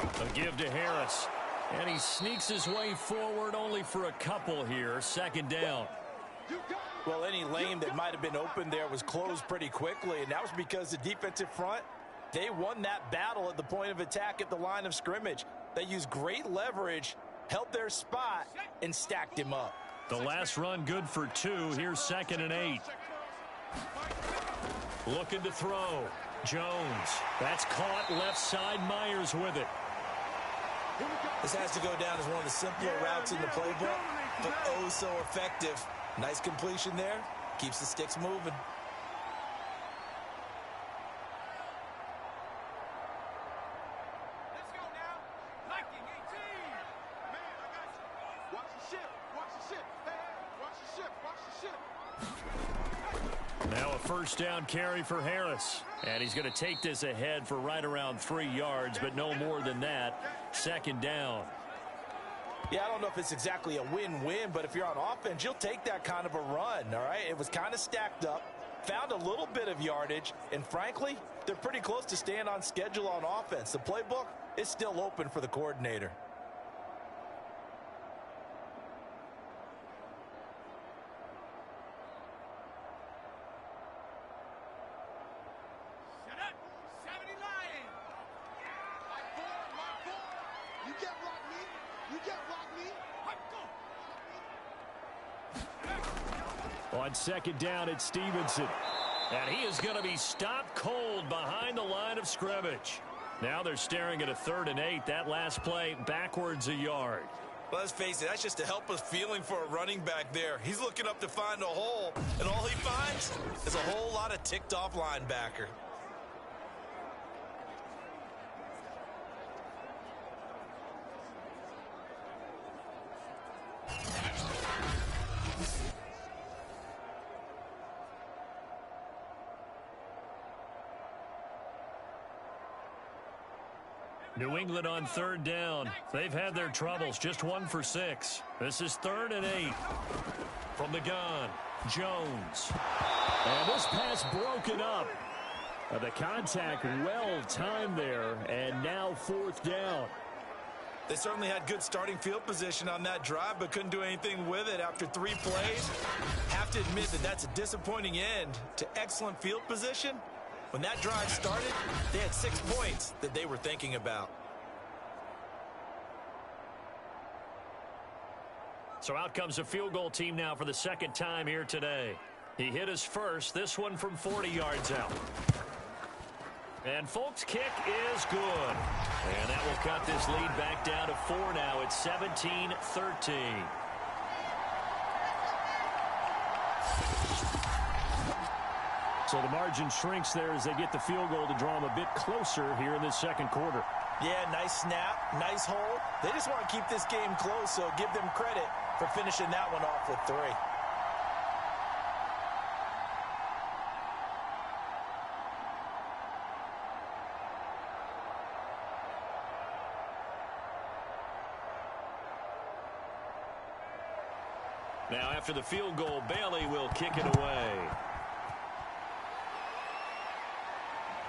A give to Harris. And he sneaks his way forward only for a couple here. 2nd down. Well, any lane that might have been open there was closed pretty quickly, and that was because the defensive front, they won that battle at the point of attack at the line of scrimmage. They used great leverage, held their spot, and stacked him up. The last run good for 2. Here's 2nd and 8. Looking to throw. Jones. That's caught left side. Myers with it. This has to go down as one of the simpler routes in the playbook, but oh so effective. Nice completion there. Keeps the sticks moving. Let's go now. Liking 18. Man, I got you. Watch the ship. Watch the ship. Hey, watch the ship. Watch the ship. Now a 1st down carry for Harris. And he's going to take this ahead for right around 3 yards, but no more than that. 2nd down. Yeah, I don't know if it's exactly a win-win, but if you're on offense, you'll take that kind of a run, all right? It was kind of stacked up, found a little bit of yardage, and frankly, they're pretty close to staying on schedule on offense. The playbook is still open for the coordinator. Shut up. 70 Lion. My four. You can't block me. You can't block me. On 2nd down, it's Stevenson. And he is going to be stopped cold behind the line of scrimmage. Now they're staring at a 3rd and 8. That last play backwards a yard. Well, let's face it, that's just a helpless feeling for a running back there. He's looking up to find a hole, and all he finds is a whole lot of ticked-off linebacker. New England on 3rd down. They've had their troubles. Just 1 for 6. This is 3rd and 8. From the gun, Jones. And this pass broken up. The contact well timed there. And now 4th down. They certainly had good starting field position on that drive, but couldn't do anything with it after 3 plays. Have to admit that that's a disappointing end to excellent field position. When that drive started, they had 6 points that they were thinking about. So out comes a field goal team now for the 2nd time here today. He hit his first, this one from 40 yards out. And folks, kick is good. And that will cut this lead back down to 4 now. It's 17-13. So the margin shrinks there as they get the field goal to draw them a bit closer here in this second quarter. Yeah, nice snap, nice hold. They just want to keep this game close, so give them credit for finishing that one off with 3. Now after the field goal, Bailey will kick it away.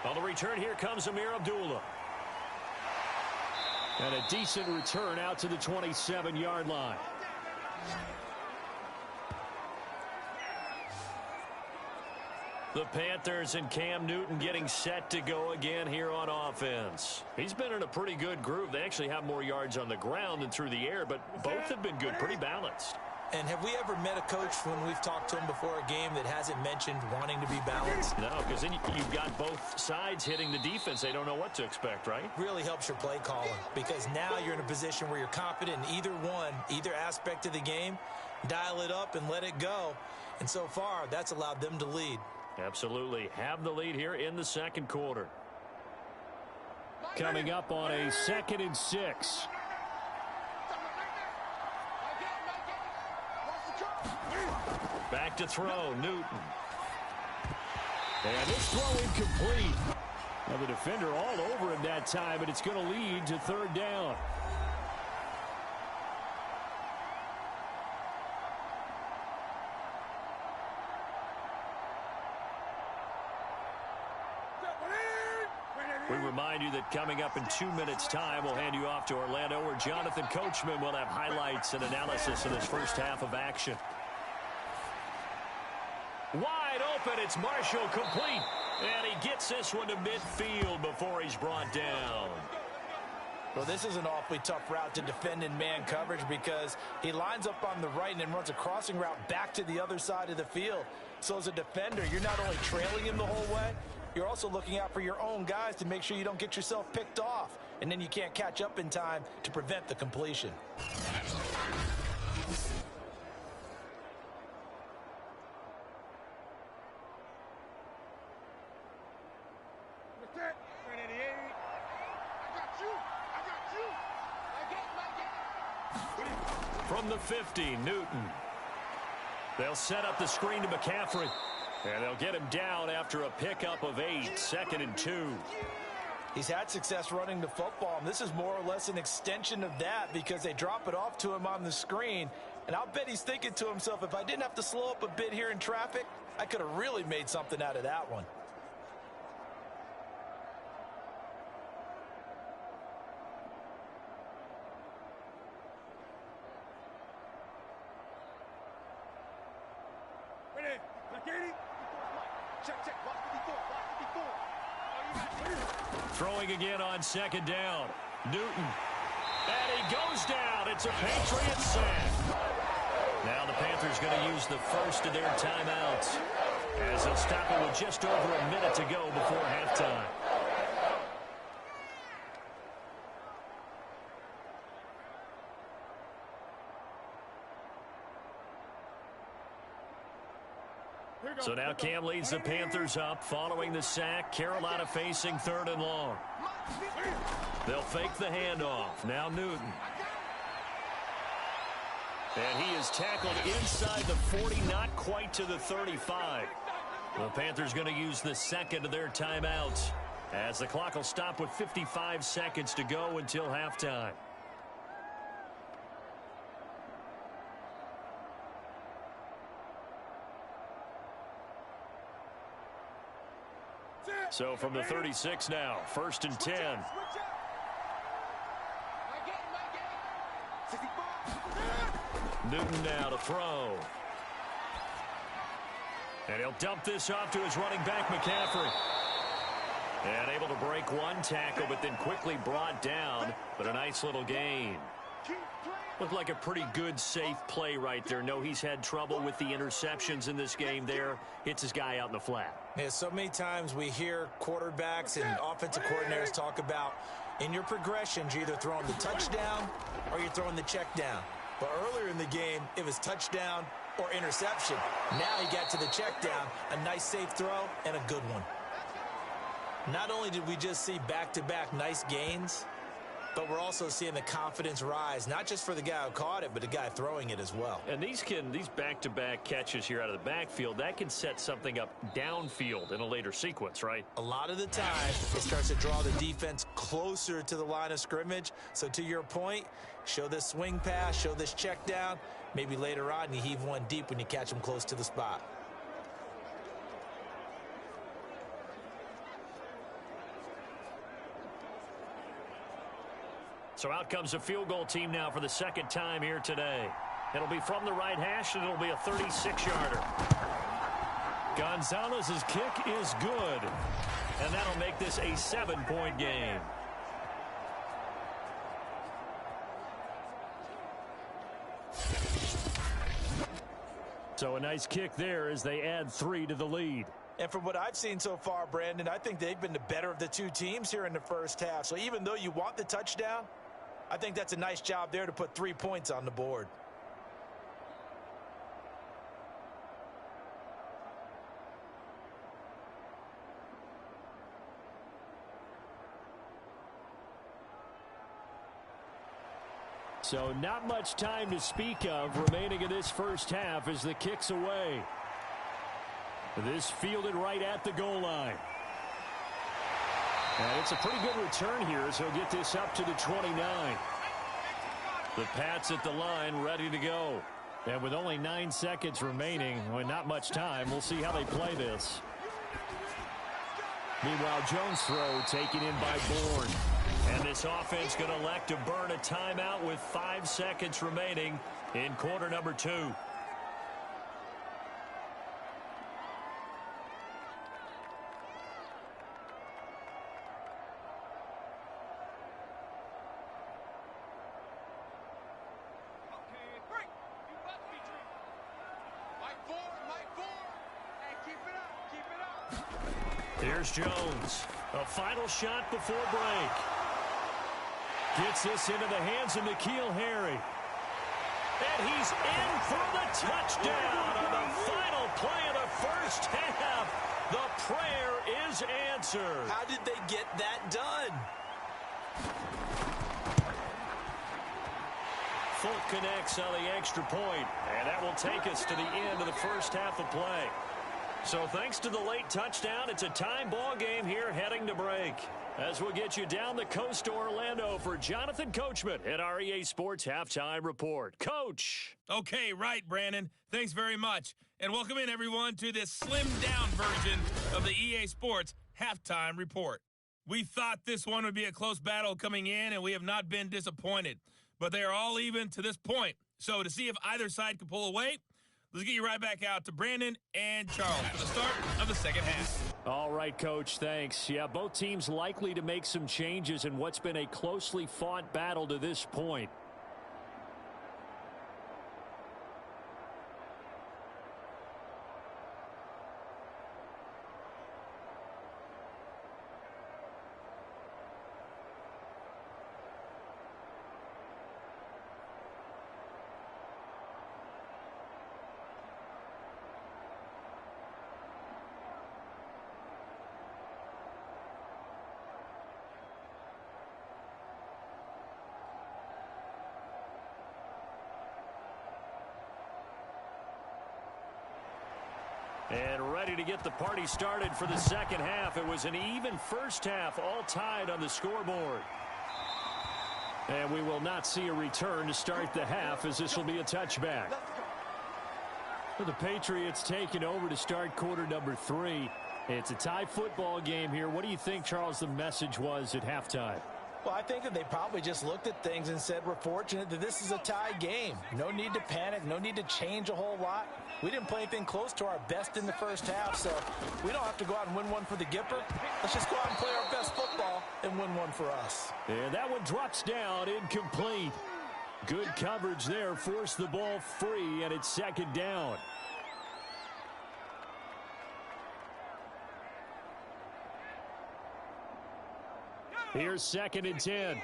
On the return, here comes Amir Abdullah. And a decent return out to the 27-yard line. The Panthers and Cam Newton getting set to go again here on offense. He's been in a pretty good groove. They actually have more yards on the ground than through the air, but both have been good, pretty balanced. And have we ever met a coach when we've talked to him before a game that hasn't mentioned wanting to be balanced? No, because then you've got both sides hitting the defense. They don't know what to expect, right? Really helps your play calling, because now you're in a position where you're confident in either aspect of the game. Dial it up and let it go. And so far, that's allowed them to lead. Absolutely. Have the lead here in the second quarter. Coming up on a 2nd and 6. Back to throw, Newton. And this throw incomplete. Now the defender all over him that time, but it's going to lead to 3rd down. We remind you that coming up in 2 minutes' time, we'll hand you off to Orlando, where Jonathan Coachman will have highlights and analysis of this first half of action. Wide open, it's Marshall, complete. And he gets this one to midfield before he's brought down. Well, this is an awfully tough route to defend in man coverage, because he lines up on the right and then runs a crossing route back to the other side of the field. So as a defender, you're not only trailing him the whole way, you're also looking out for your own guys to make sure you don't get yourself picked off. And then you can't catch up in time to prevent the completion. From the 50, Newton. They'll set up the screen to McCaffrey. And they'll get him down after a pickup of 8, 2nd and 2. He's had success running the football, and this is more or less an extension of that, because they drop it off to him on the screen. And I'll bet he's thinking to himself, if I didn't have to slow up a bit here in traffic, I could have really made something out of that one. Throwing again on 2nd down. Newton. And he goes down. It's a Patriots sack. Now the Panthers going to use the first of their timeouts, as they'll stop it with just over a minute to go before halftime. So now Cam leads the Panthers up following the sack. Carolina facing 3rd and long. They'll fake the handoff. Now Newton. And he is tackled inside the 40, not quite to the 35. The Panthers going to use the second of their timeouts, as the clock will stop with 55 seconds to go until halftime. So from the 36 now, 1st and 10. Newton now to throw. And he'll dump this off to his running back, McCaffrey. And able to break one tackle, but then quickly brought down. But a nice little gain. Looked like a pretty good, safe play right there. No, he's had trouble with the interceptions in this game there. Hits his guy out in the flat. Yeah, so many times we hear quarterbacks and offensive coordinators talk about in your progressions, you're either throwing the touchdown or you're throwing the check down. But earlier in the game, it was touchdown or interception. Now he got to the check down, a nice safe throw and a good one. Not only did we just see back-to-back nice gains, but we're also seeing the confidence rise, not just for the guy who caught it, but the guy throwing it as well. And these back-to-back catches here out of the backfield, that can set something up downfield in a later sequence, right? A lot of the time, it starts to draw the defense closer to the line of scrimmage. So to your point, show this swing pass, show this check down. Maybe later on, you heave one deep when you catch them close to the spot. So out comes a field goal team now for the second time here today. It'll be from the right hash, and it'll be a 36-yarder. Gonzalez's kick is good, and that'll make this a 7-point game. So a nice kick there as they add 3 to the lead. And from what I've seen so far, Brandon, I think they've been the better of the two teams here in the first half. So even though you want the touchdown, I think that's a nice job there to put 3 points on the board. So not much time to speak of remaining in this first half as the kick's away. This fielded right at the goal line. And it's a pretty good return here as he'll get this up to the 29. The Pats at the line ready to go. And with only 9 seconds remaining, well, not much time, we'll see how they play this. Meanwhile, Jones' throw taken in by Bourne. And this offense going to elect to burn a timeout with 5 seconds remaining in quarter number 2. Here's Jones. A final shot before break. Gets this into the hands of N'Keal Harry. And he's in for the touchdown on the final play of the first half. The prayer is answered. How did they get that done? Fulk connects on the extra point, and that will take us to the end of the first half of play. So thanks to the late touchdown, it's a time ball game here heading to break. As we'll get you down the coast to Orlando for Jonathan Coachman at our EA Sports Halftime Report. Coach. Okay, right, Brandon. Thanks very much. And welcome in, everyone, to this slimmed-down version of the EA Sports Halftime Report. We thought this one would be a close battle coming in, and we have not been disappointed. But they are all even to this point. So to see if either side can pull away, let's get you right back out to Brandon and Charles for the start of the second half. All right, Coach, thanks. Yeah, both teams likely to make some changes in what's been a closely fought battle to this point. And ready to get the party started for the second half. It was an even first half, all tied on the scoreboard. And we will not see a return to start the half, as this will be a touchback. For the Patriots taking over to start quarter number 3. It's a tie football game here. What do you think, Charles, the message was at halftime? Well, I think that they probably just looked at things and said, we're fortunate that this is a tie game. No need to panic, no need to change a whole lot. We didn't play anything close to our best in the first half, so we don't have to go out and win one for the Gipper. Let's just go out and play our best football and win one for us. And that one drops down incomplete. Good coverage there. Forced the ball free, and it's second down. Here's second and 10.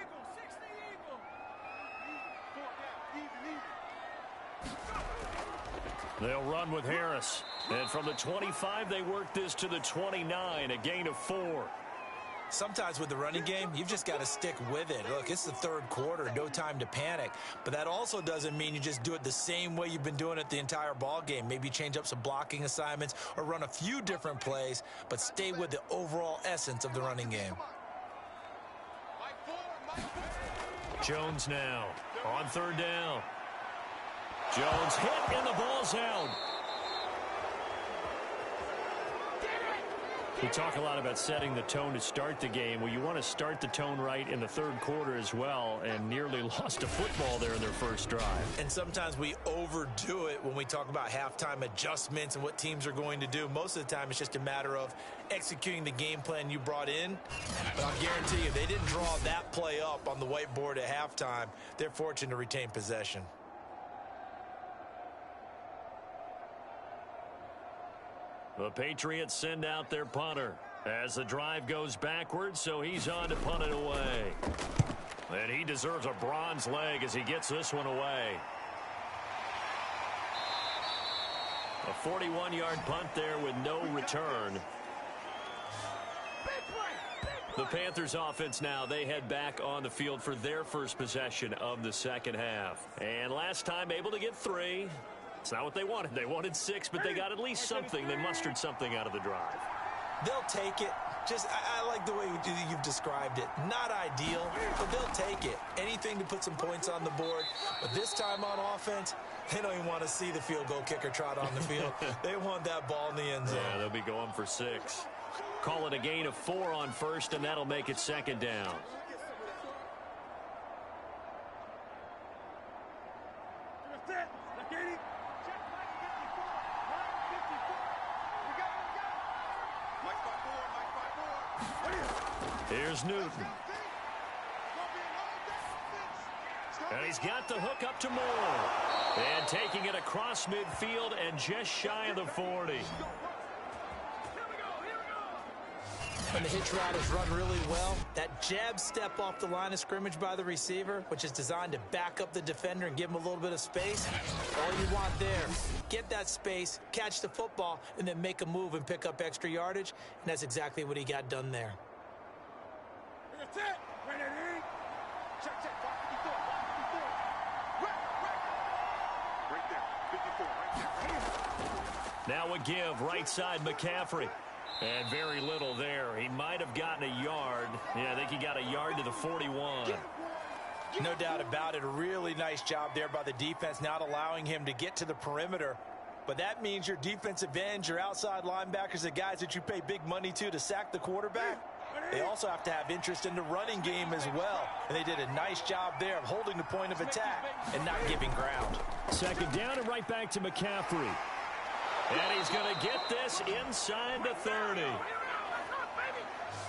They'll run with Harris. And from the 25, they work this to the 29, a gain of 4. Sometimes with the running game, you've just got to stick with it. Look, it's the third quarter, no time to panic. But that also doesn't mean you just do it the same way you've been doing it the entire ball game. Maybe change up some blocking assignments or run a few different plays, but stay with the overall essence of the running game. Jones now on third down. Jones hit and the ball's out. We talk a lot about setting the tone to start the game. Well, you want to start the tone right in the third quarter as well, and nearly lost a football there in their first drive. And sometimes we overdo it when we talk about halftime adjustments and what teams are going to do. Most of the time, it's just a matter of executing the game plan you brought in. But I'll guarantee you, they didn't draw that play up on the whiteboard at halftime. They're fortunate to retain possession. The Patriots send out their punter as the drive goes backwards, so he's on to punt it away. And he deserves a bronze leg as he gets this one away. A 41-yard punt there with no return. The Panthers offense now, they head back on the field for their first possession of the second half. And last time able to get 3. It's not what they wanted. They wanted 6, but they got at least something. They mustered something out of the drive. They'll take it. I like the way you've described it. Not ideal, but they'll take it. Anything to put some points on the board. But this time on offense, they don't even want to see the field goal kicker trot on the field. They want that ball in the end zone. Yeah, they'll be going for 6. Call it a gain of 4 on first, and that'll make it second down. Here's Newton. And he's got the hook up to Moore. And taking it across midfield and just shy of the 40. When the hitch route is run really well, that jab step off the line of scrimmage by the receiver, which is designed to back up the defender and give him a little bit of space, all you want there, get that space, catch the football, and then make a move and pick up extra yardage, and that's exactly what he got done there. Now a give, right side McCaffrey. And very little there. He might have gotten a yard. Yeah, I think he got a yard to the 41. No doubt about it. A really nice job there by the defense, not allowing him to get to the perimeter. But that means your defensive ends, your outside linebackers, the guys that you pay big money to sack the quarterback, they also have to have interest in the running game as well. And they did a nice job there of holding the point of attack and not giving ground. Second down and right back to McCaffrey. And he's going to get this inside the 30.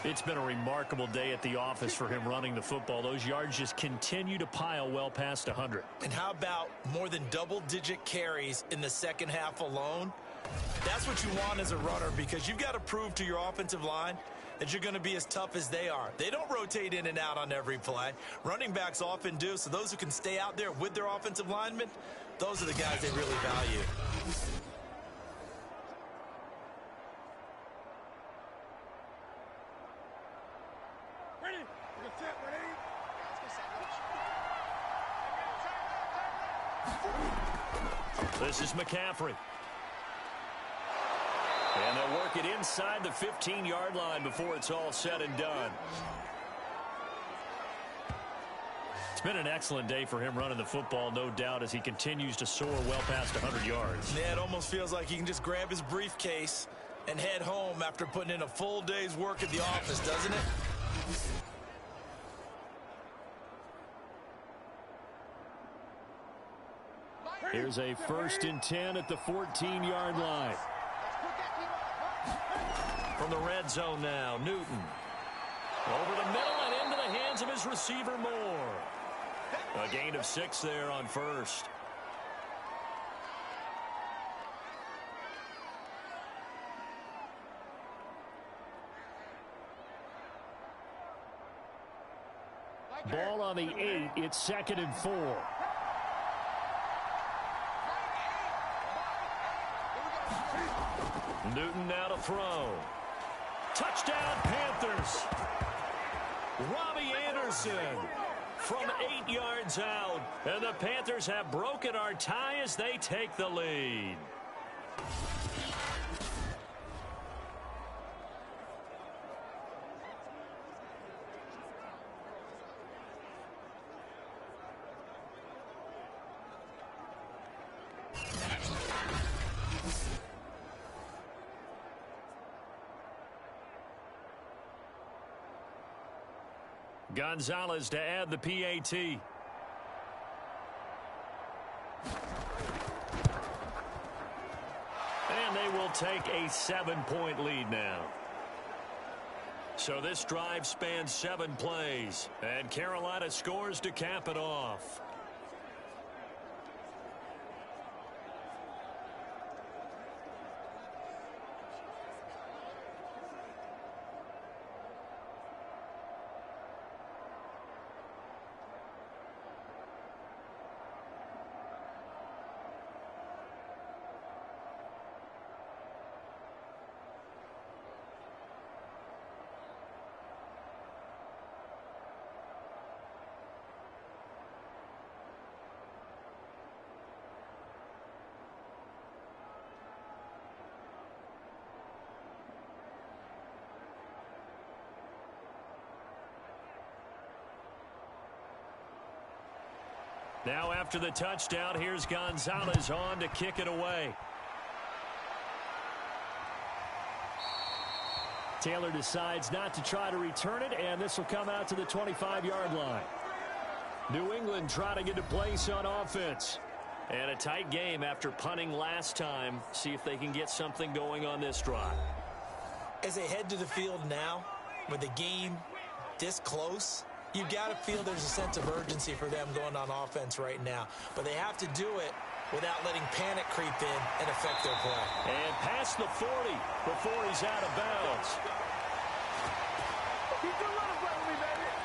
It's been a remarkable day at the office for him running the football. Those yards just continue to pile well past 100. And how about more than double-digit carries in the second half alone? That's what you want as a runner, because you've got to prove to your offensive line that you're going to be as tough as they are. They don't rotate in and out on every play. Running backs often do, so those who can stay out there with their offensive linemen, those are the guys they really value. This is McCaffrey. And they'll work it inside the 15-yard line before it's all said and done. It's been an excellent day for him running the football, no doubt, as he continues to soar well past 100 yards. Yeah, it almost feels like he can just grab his briefcase and head home after putting in a full day's work at the office, doesn't it? Here's a 1st and 10 at the 14-yard line. From the red zone now, Newton. Over the middle and into the hands of his receiver, Moore. A gain of 6 there on first. Ball on the 8. It's 2nd and 4. Newton now to throw. Touchdown, Panthers. Robbie Anderson from 8 yards out. And the Panthers have broken our tie as they take the lead. Gonzalez to add the PAT. And they will take a 7-point lead now. So this drive spans 7 plays. And Carolina scores to cap it off. Now after the touchdown, here's Gonzalez on to kick it away. Taylor decides not to try to return it, and this will come out to the 25-yard line. New England trying to get a place on offense. And a tight game after punting last time. See if they can get something going on this drive. As they head to the field now, with the game this close, you've got to feel there's a sense of urgency for them going on offense right now. But they have to do it without letting panic creep in and affect their play. And past the 40 before he's out of bounds.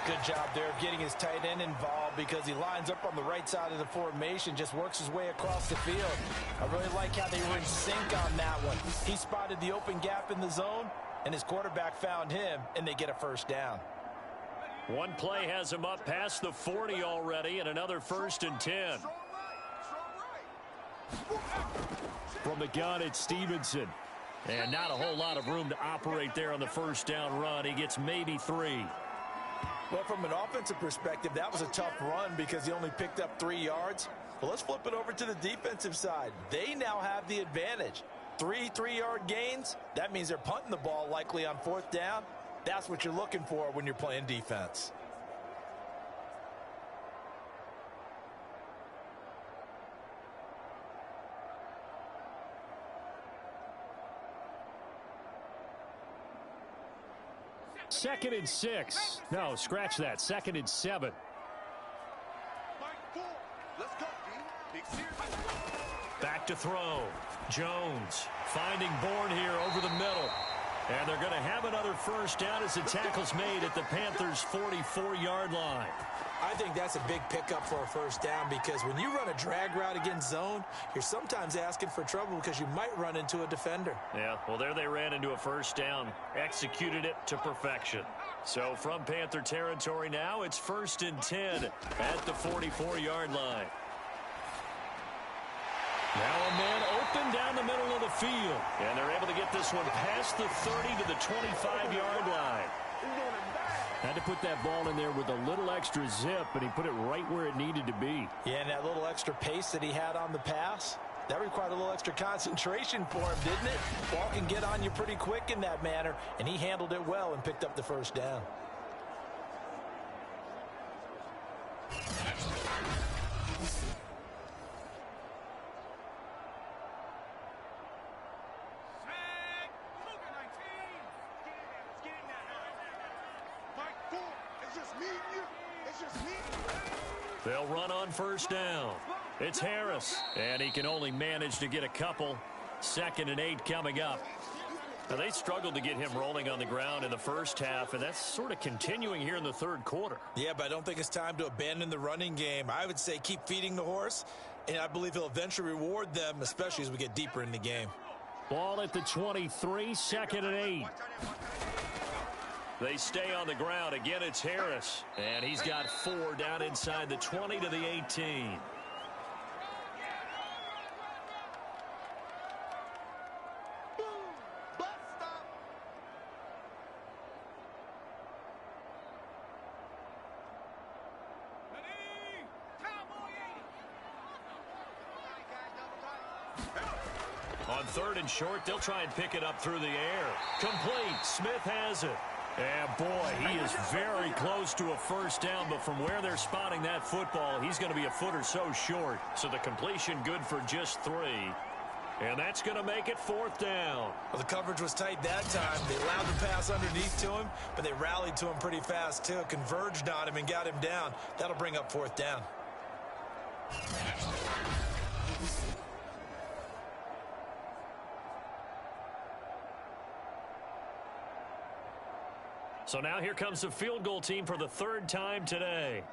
Good job there of getting his tight end involved because he lines up on the right side of the formation, just works his way across the field. I really like how they were in sync on that one. He spotted the open gap in the zone, and his quarterback found him, and they get a first down. One play has him up past the 40 already, and another 1st and 10. From the gun, it's Stevenson. And not a whole lot of room to operate there on the first down run. He gets maybe 3. Well, from an offensive perspective, that was a tough run because he only picked up 3 yards. Well, let's flip it over to the defensive side. They now have the advantage. 3 3-yard gains. That means they're punting the ball likely on 4th down. That's what you're looking for when you're playing defense. Second and 6. No, scratch that. 2nd and 7. Back to throw. Jones finding Bourne here over the middle. And they're going to have another first down as the tackle's made at the Panthers' 44-yard line. I think that's a big pickup for a first down because when you run a drag route against zone, you're sometimes asking for trouble because you might run into a defender. Yeah, well, there they ran into a first down. Executed it to perfection. So from Panther territory now, it's 1st and 10 at the 44-yard line. Now a man open down the middle of the field. And they're able to get this one past the 30 to the 25-yard line. Had to put that ball in there with a little extra zip, and he put it right where it needed to be. Yeah, and that little extra pace that he had on the pass, that required a little extra concentration for him, didn't it? Ball can get on you pretty quick in that manner, and he handled it well and picked up the first down. They'll run on first down. It's Harris, and he can only manage to get a couple. 2nd and 8 coming up. Now, they struggled to get him rolling on the ground in the first half, and that's sort of continuing here in the third quarter. Yeah, but I don't think it's time to abandon the running game. I would say keep feeding the horse, and I believe he'll eventually reward them, especially as we get deeper in the game. Ball at the 23, 2nd and 8. They stay on the ground. Again, it's Harris, and he's got 4 down inside the 20 to the 18. On 3rd and short, they'll try and pick it up through the air. Complete. Smith has it. And boy, he is very close to a first down, but from where they're spotting that football, he's going to be a foot or so short. So the completion good for just 3. And that's going to make it 4th down. Well, the coverage was tight that time. They allowed the pass underneath to him, but they rallied to him pretty fast, too. Converged on him and got him down. That'll bring up 4th down. So now here comes the field goal team for the 3rd time today.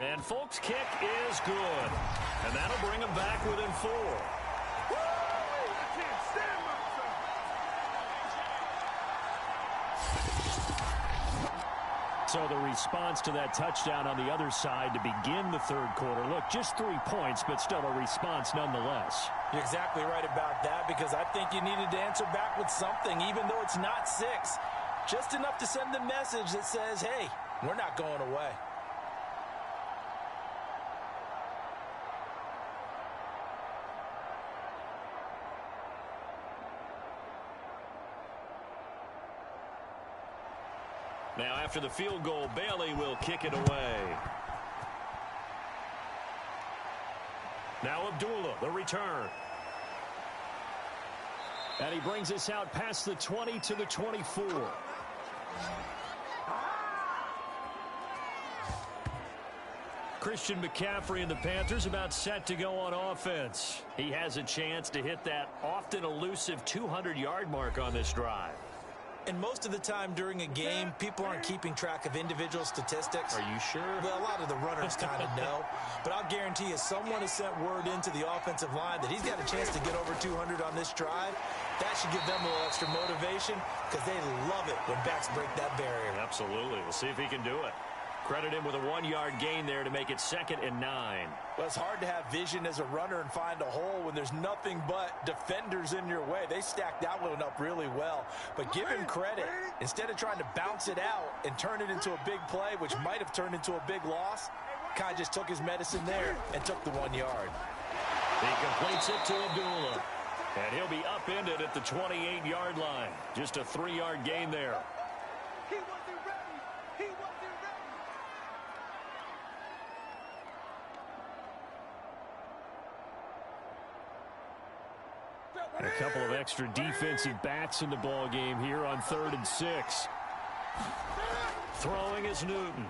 And Folk's kick is good. And that'll bring them back within 4. So the response to that touchdown on the other side to begin the 3rd quarter. Look, just 3 points, but still a response nonetheless. You're exactly right about that, because I think you needed to answer back with something, even though it's not 6. Just enough to send the message that says, hey, we're not going away. Now, after the field goal, Bailey will kick it away. Now Abdullah, the return. And he brings us out past the 20 to the 24. Christian McCaffrey and the Panthers about set to go on offense. He has a chance to hit that often elusive 200-yard mark on this drive. And most of the time during a game, people aren't keeping track of individual statistics. Are you sure? Well, a lot of the runners kind of know. But I'll guarantee you someone has sent word into the offensive line that he's got a chance to get over 200 on this drive. That should give them a little extra motivation, because they love it when backs break that barrier. Absolutely. We'll see if he can do it. Credit him with a 1-yard gain there to make it 2nd and 9. Well, it's hard to have vision as a runner and find a hole when there's nothing but defenders in your way. They stacked that one up really well. But give him credit. Instead of trying to bounce it out and turn it into a big play, which might have turned into a big loss, kind of just took his medicine there and took the 1 yard. He completes it to Abdullah. And he'll be upended at the 28-yard line. Just a 3-yard gain there. He wasn't ready. He wasn't ready. A couple of extra defensive backs in the ball game here on 3rd and 6. Throwing is Newton.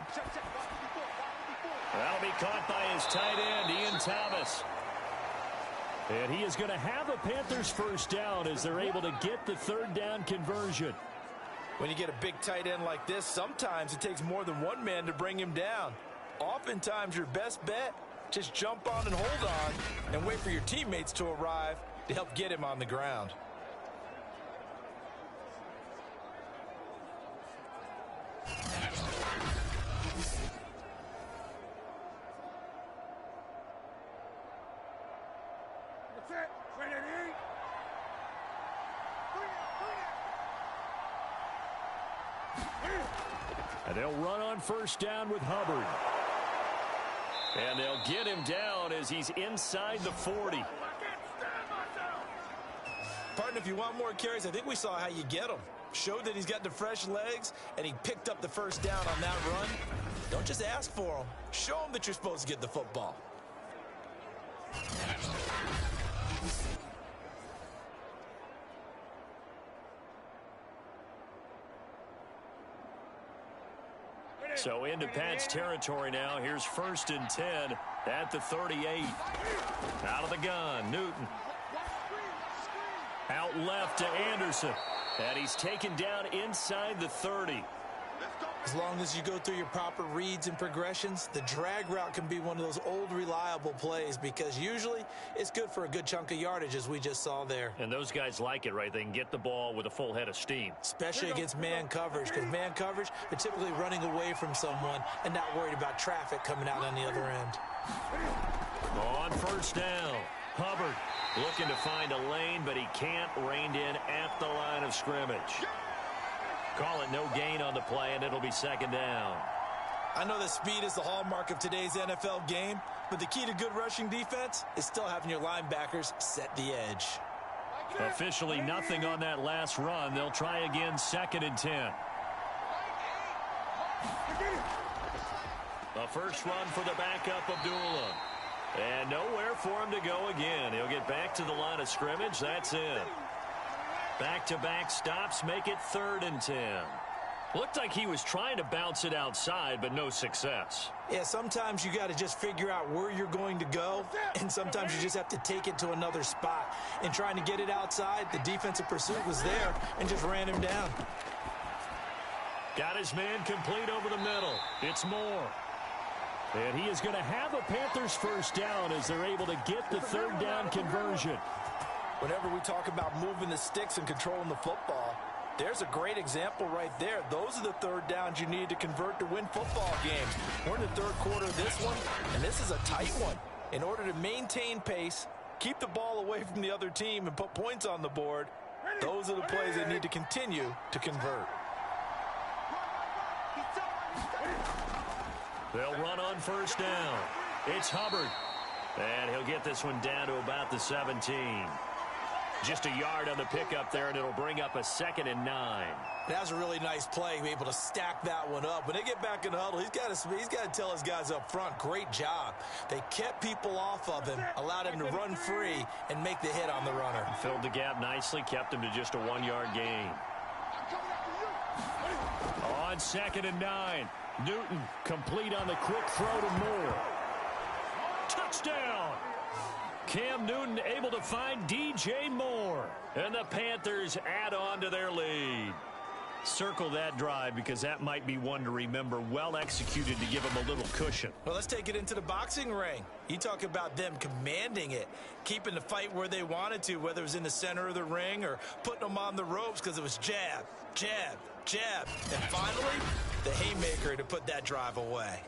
That'll be caught by his tight end, Ian Thomas. And he is going to have a Panthers first down as they're able to get the 3rd down conversion. When you get a big tight end like this, sometimes it takes more than one man to bring him down. Oftentimes, your best bet, just jump on and hold on and wait for your teammates to arrive to help get him on the ground. And they'll run on first down with Hubbard. And they'll get him down as he's inside the 40. Partner, if you want more carries, I think we saw how you get them. Showed that he's got the fresh legs, and he picked up the first down on that run. Don't just ask for them. Show them that you're supposed to get the football. So into Pat's territory now. Here's 1st and 10 at the 38. Out of the gun, Newton. Out left to Anderson. And he's taken down inside the 30. As long as you go through your proper reads and progressions, the drag route can be one of those old reliable plays because usually it's good for a good chunk of yardage, as we just saw there. And those guys like it, right? They can get the ball with a full head of steam. Especially against man coverage, because man coverage, they're typically running away from someone and not worried about traffic coming out on the other end. On 1st down, Hubbard looking to find a lane, but he can't. Reined in at the line of scrimmage. Call it no gain on the play, and it'll be 2nd down. I know that speed is the hallmark of today's NFL game, but the key to good rushing defense is still having your linebackers set the edge. Officially nothing on that last run. They'll try again, 2nd and 10. A first run for the backup, Abdullah. And nowhere for him to go again. He'll get back to the line of scrimmage. That's it. Back-to-back stops make it 3rd and 10. Looked like he was trying to bounce it outside, but no success. Yeah, sometimes you got to just figure out where you're going to go, and sometimes you just have to take it to another spot. And trying to get it outside, the defensive pursuit was there and just ran him down. Got his man complete over the middle. It's Moore. And he is going to have a Panthers first down as they're able to get the 3rd down conversion. Whenever we talk about moving the sticks and controlling the football, there's a great example right there. Those are the 3rd downs you need to convert to win football games. We're in the 3rd quarter of this one, and this is a tight one. In order to maintain pace, keep the ball away from the other team, and put points on the board, those are the plays they need to continue to convert. They'll run on 1st down. It's Hubbard. And he'll get this one down to about the 17. Just a yard on the pickup there, and it'll bring up a 2nd and 9. That was a really nice play, be able to stack that one up. When they get back in the huddle, he's got to tell his guys up front, great job. They kept people off of him, allowed him to run free, and make the hit on the runner. Filled the gap nicely, kept him to just a 1-yard gain. On 2nd and 9, Newton complete on the quick throw to Moore. Touchdown! Cam Newton able to find DJ Moore. And the Panthers add on to their lead. Circle that drive because that might be one to remember. Well executed to give them a little cushion. Well, let's take it into the boxing ring. You talk about them commanding it, keeping the fight where they wanted to, whether it was in the center of the ring or putting them on the ropes because it was jab, jab, jab. And finally, the haymaker to put that drive away.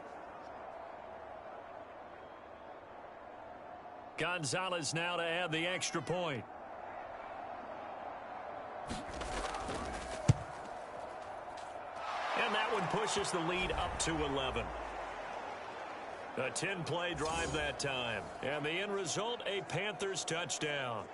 Gonzalez now to add the extra point. And that one pushes the lead up to 11. A 10-play drive that time. And the end result, a Panthers touchdown.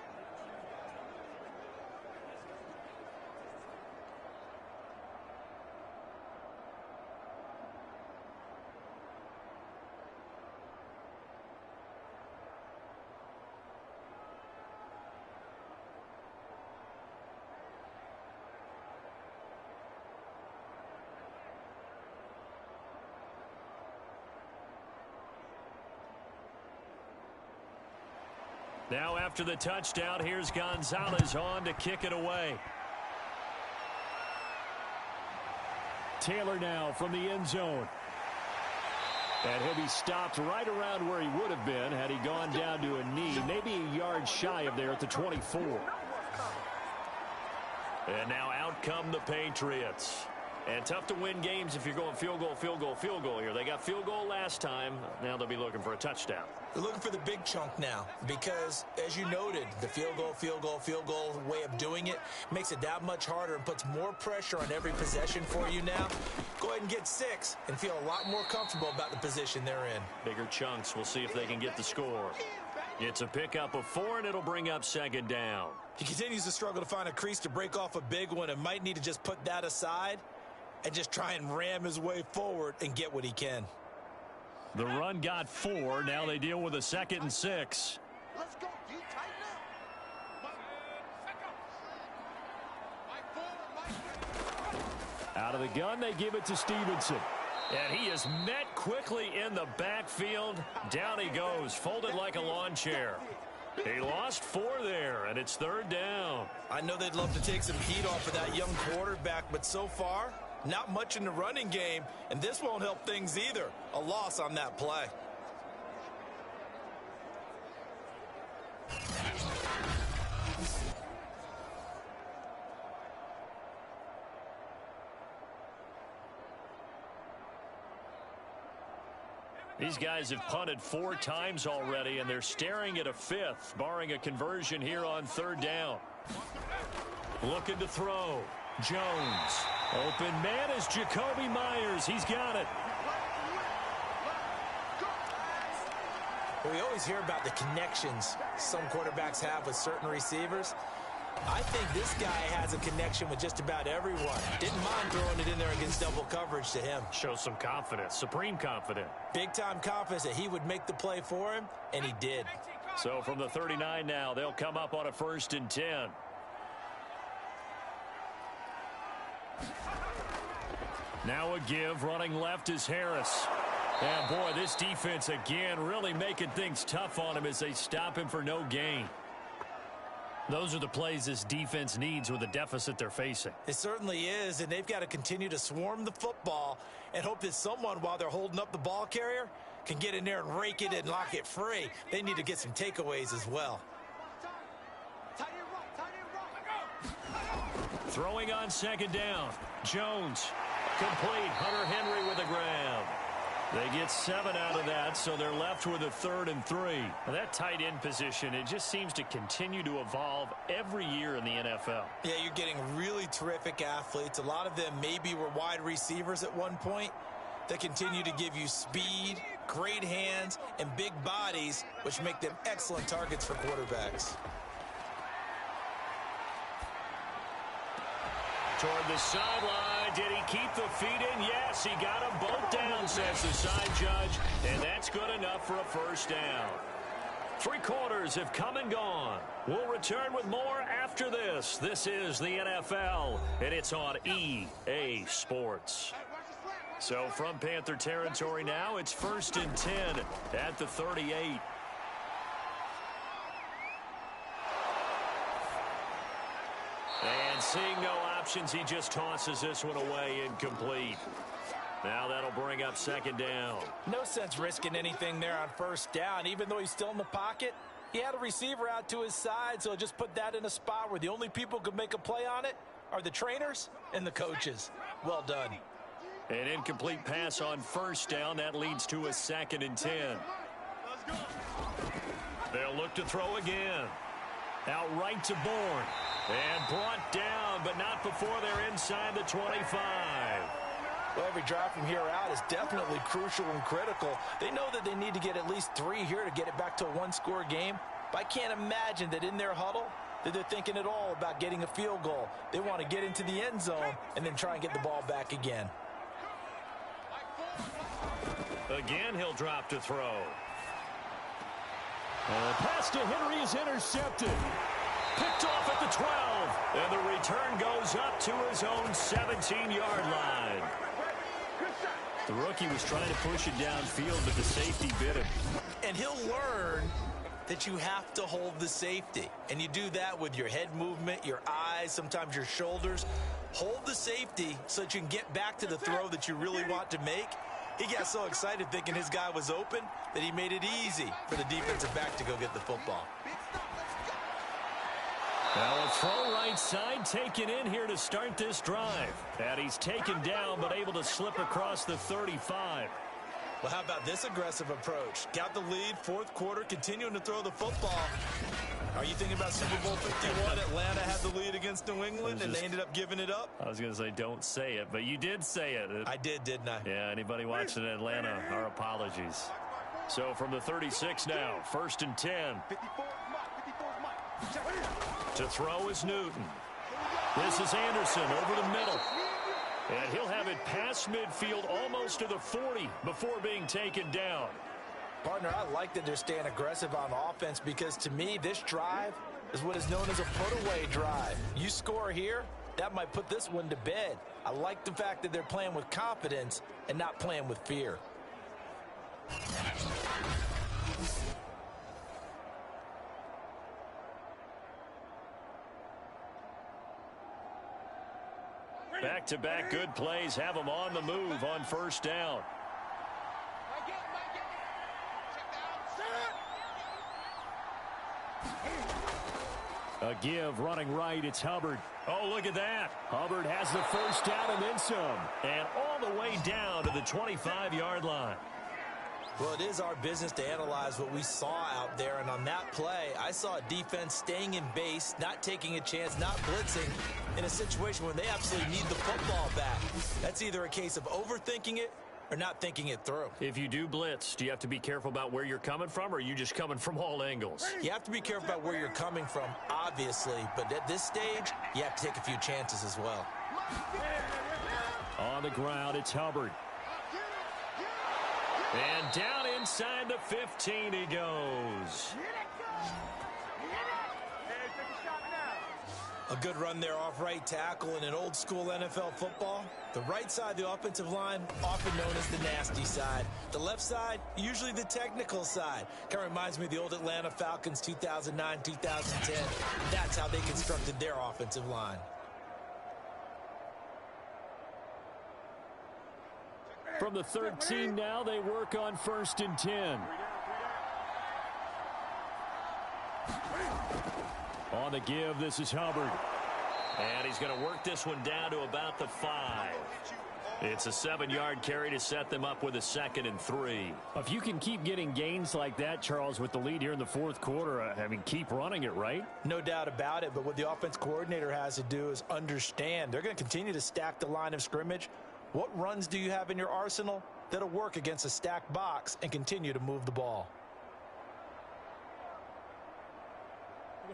Now after the touchdown, here's Gonzalez on to kick it away. Taylor now from the end zone. And he'll be stopped right around where he would have been had he gone down to a knee, maybe a yard shy of there at the 24. And now out come the Patriots. And tough to win games if you're going field goal, field goal, field goal here. They got field goal last time. Now they'll be looking for a touchdown. They're looking for the big chunk now because, as you noted, the field goal way of doing it makes it that much harder and puts more pressure on every possession for you now. Go ahead and get 6 and feel a lot more comfortable about the position they're in. Bigger chunks. We'll see if they can get the score. It's a pickup of 4, and it'll bring up 2nd down. He continues to struggle to find a crease to break off a big one and might need to just put that aside and just try and ram his way forward and get what he can. The run got 4. Now they deal with a 2nd and 6. Let's go. D, tighten up. Out of the gun, they give it to Stevenson. And he is met quickly in the backfield. Down he goes, folded like a lawn chair. He lost 4 there, and it's 3rd down. I know they'd love to take some heat off of that young quarterback, but so far, not much in the running game, and this won't help things either. A loss on that play. These guys have punted 4 times already, and they're staring at a 5th, barring a conversion here on 3rd down. Looking to throw. Jones. Open man is Jacoby Myers. He's got it. We always hear about the connections some quarterbacks have with certain receivers. I think this guy has a connection with just about everyone. Didn't mind throwing it in there against double coverage to him. Shows some confidence, supreme confidence. Big-time confidence that he would make the play for him, and he did. So from the 39 now, they'll come up on a 1st and 10. Now a give, running left is Harris. And boy, this defense again really making things tough on him as they stop him for no gain. Those are the plays this defense needs with the deficit they're facing. It certainly is, and they've got to continue to swarm the football and hope that someone, while they're holding up the ball carrier, can get in there and rake it and lock it free. They need to get some takeaways as well. Throwing on 2nd down. Jones. Complete. Hunter Henry with a grab. They get 7 out of that, so they're left with a 3rd and 3. Well, that tight end position, it just seems to continue to evolve every year in the NFL. Yeah, you're getting really terrific athletes. A lot of them maybe were wide receivers at one point. They continue to give you speed, great hands, and big bodies, which make them excellent targets for quarterbacks. Toward the sideline, did he keep the feet in? Yes, he got them both down, says the side judge, and that's good enough for a 1st down. 3 quarters have come and gone. We'll return with more after this. This is the NFL, and it's on EA Sports. So from Panther territory now, it's 1st and 10 at the 38. And seeing no options, he just tosses this one away incomplete. Now that'll bring up 2nd down. No sense risking anything there on 1st down. Even though he's still in the pocket, he had a receiver out to his side, so just put that in a spot where the only people who can make a play on it are the trainers and the coaches. Well done. An incomplete pass on 1st down. That leads to a 2nd and 10. They'll look to throw again. Out right to Bourne. And brought down, but not before they're inside the 25. Well, every drive from here out is definitely crucial and critical. They know that they need to get at least 3 here to get it back to a 1-score game. But I can't imagine that in their huddle that they're thinking at all about getting a field goal. They want to get into the end zone and then try and get the ball back again. Again, he'll drop to throw. And the pass to Henry is intercepted. Picked off at the 12. And the return goes up to his own 17-yard line. The rookie was trying to push it downfield, but the safety bit him. And he'll learn that you have to hold the safety. And you do that with your head movement, your eyes, sometimes your shoulders. Hold the safety so that you can get back to the throw that you really want to make. He got so excited thinking his guy was open that he made it easy for the defensive back to go get the football. Now a throw right side taken in here to start this drive. And he's taken down but able to slip across the 35. Well, how about this aggressive approach? Got the lead, 4th quarter, continuing to throw the football. Are you thinking about Super Bowl 51? Atlanta had the lead against New England, and they ended up giving it up? I was going to say don't say it, but you did say it. I did, didn't I? Yeah, anybody watching in Atlanta, our apologies. So from the 36 now, 1st and 10. To throw is Newton. This is Anderson over the middle. And he'll have it past midfield almost to the 40 before being taken down. Partner, I like that they're staying aggressive on offense because to me, this drive is what is known as a put-away drive. You score here, that might put this one to bed. I like the fact that they're playing with confidence and not playing with fear. Back-to-back good plays have them on the move on first down. A give running right. It's Hubbard. Oh, look at that. Hubbard has the first down and then some. And all the way down to the 25-yard line. Well, it is our business to analyze what we saw out there. And on that play, I saw a defense staying in base, not taking a chance, not blitzing in a situation where they absolutely need the football back. That's either a case of overthinking it or not thinking it through. If you do blitz, do you have to be careful about where you're coming from, or are you just coming from all angles? You have to be careful about where you're coming from, obviously. But at this stage, you have to take a few chances as well. On the ground, it's Hubbard. And down inside the 15 he goes. A good run there off right tackle in an old school NFL football. The right side of the offensive line, often known as the nasty side. The left side, usually the technical side. Kind of reminds me of the old Atlanta Falcons 2009, 2010. That's how they constructed their offensive line. From the 13 now, they work on 1st and 10. On the give, this is Hubbard. And he's going to work this one down to about the 5. It's a 7-yard carry to set them up with a 2nd and 3. If you can keep getting gains like that, Charles, with the lead here in the 4th quarter, I mean, keep running it, right? No doubt about it, but what the offense coordinator has to do is understand they're going to continue to stack the line of scrimmage. What runs do you have in your arsenal that'll work against a stacked box and continue to move the ball?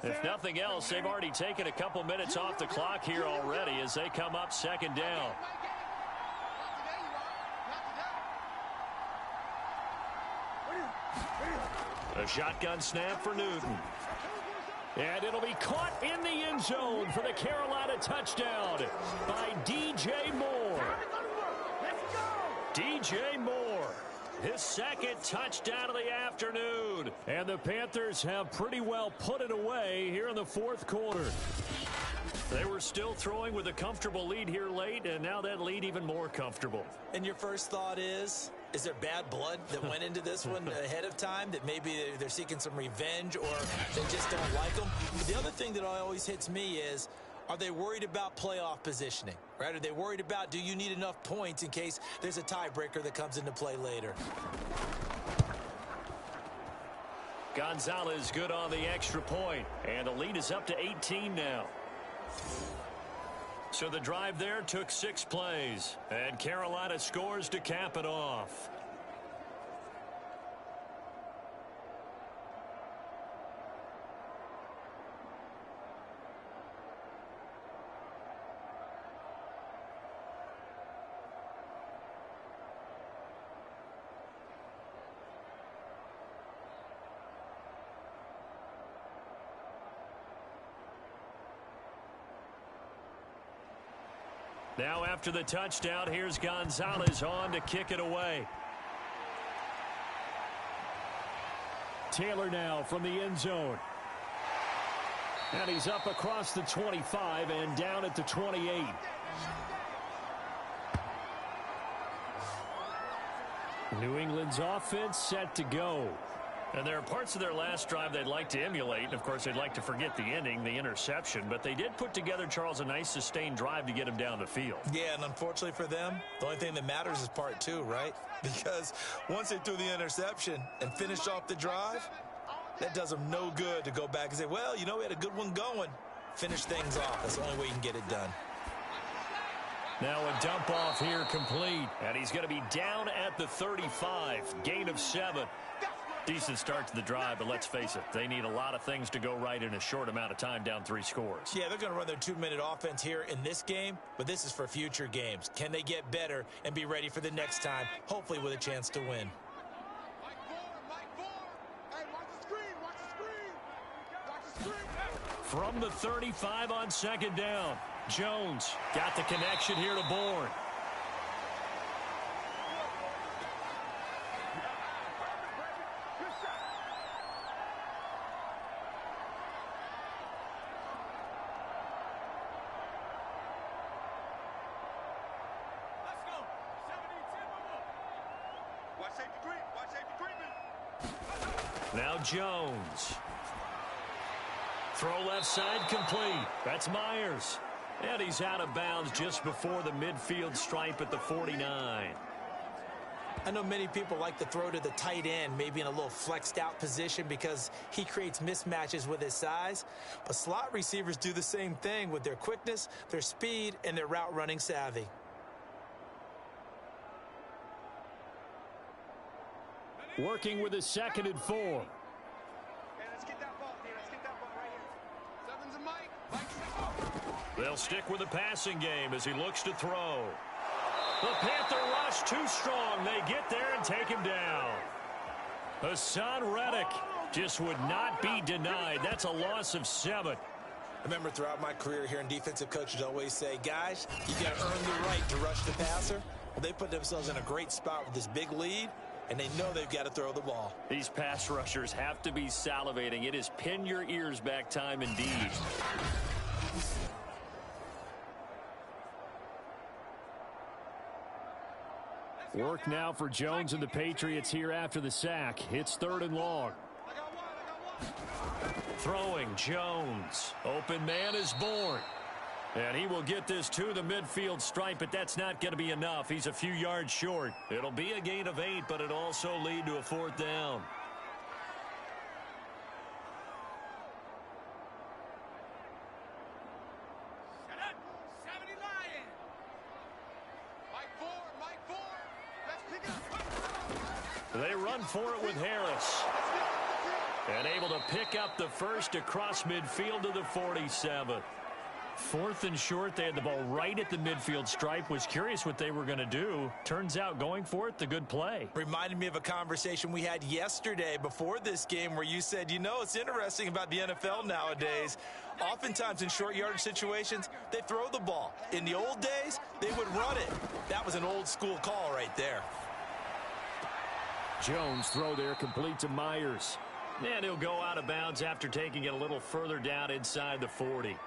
If nothing else, they've already taken a couple minutes off the clock here already as they come up 2nd down. A shotgun snap for Newton. And it'll be caught in the end zone for the Carolina touchdown by DJ Moore. DJ Moore, his 2nd touchdown of the afternoon. And the Panthers have pretty well put it away here in the 4th quarter. They were still throwing with a comfortable lead here late, and now that lead even more comfortable. And your first thought is there bad blood that went into this one ahead of time, that maybe they're seeking some revenge or they just don't like them? But the other thing that always hits me is, are they worried about playoff positioning, right? Are they worried about, do you need enough points in case there's a tiebreaker that comes into play later? Gonzalez good on the extra point, and the lead is up to 18 now. So the drive there took 6 plays, and Carolina scores to cap it off. Now after the touchdown, here's Gonzalez on to kick it away. Taylor now from the end zone. And he's up across the 25 and down at the 28. New England's offense set to go. And there are parts of their last drive they'd like to emulate. And, of course, they'd like to forget the ending, the interception. But they did put together, Charles, a nice sustained drive to get him down the field. Yeah, and unfortunately for them, the only thing that matters is part 2, right? Because once they threw the interception and finished off the drive, that does them no good to go back and say, well, you know, we had a good one going. Finish things off. That's the only way you can get it done. Now a dump off here complete. And he's going to be down at the 35. Gain of 7. Decent start to the drive, but let's face it, they need a lot of things to go right in a short amount of time, down 3 scores. Yeah, they're going to run their 2-minute offense here in this game, but this is for future games. Can they get better and be ready for the next time, hopefully with a chance to win? From the 35 on 2nd down. Jones got the connection here to Bourne. Now Jones. Throw left side complete. That's Myers. And he's out of bounds just before the midfield stripe at the 49. I know many people like to throw to the tight end, maybe in a little flexed out position because he creates mismatches with his size. But slot receivers do the same thing with their quickness, their speed, and their route running savvy. Working with a 2nd and 4. Hey, let's get that ball here. Let's get that ball right here. Sevens and Mike. Mike's They'll stick with the passing game as he looks to throw. The Panther rush too strong. They get there and take him down. Hassan Reddick just would not be denied. That's a loss of 7. I remember throughout my career hearing defensive coaches always say, guys, you got to earn the right to rush the passer. Well, they put themselves in a great spot with this big lead, and they know they've got to throw the ball. These pass rushers have to be salivating. It is pin your ears back time indeed. Work now for Jones and the Patriots here after the sack. It's 3rd and long. Throwing Jones. Open man is Bourne. And he will get this to the midfield stripe, but that's not going to be enough. He's a few yards short. It'll be a gain of 8, but it'll also lead to a 4th down. They run for it with Harris. And able to pick up the first across midfield to the 47. 4th and short. They had the ball right at the midfield stripe. Was curious what they were going to do. Turns out going for it, the good play. Reminded me of a conversation we had yesterday before this game where you said, you know, it's interesting about the NFL nowadays. Oftentimes in short yardage situations, they throw the ball. In the old days, they would run it. That was an old school call right there. Jones throw there complete to Myers. And he'll go out of bounds after taking it a little further down inside the 40.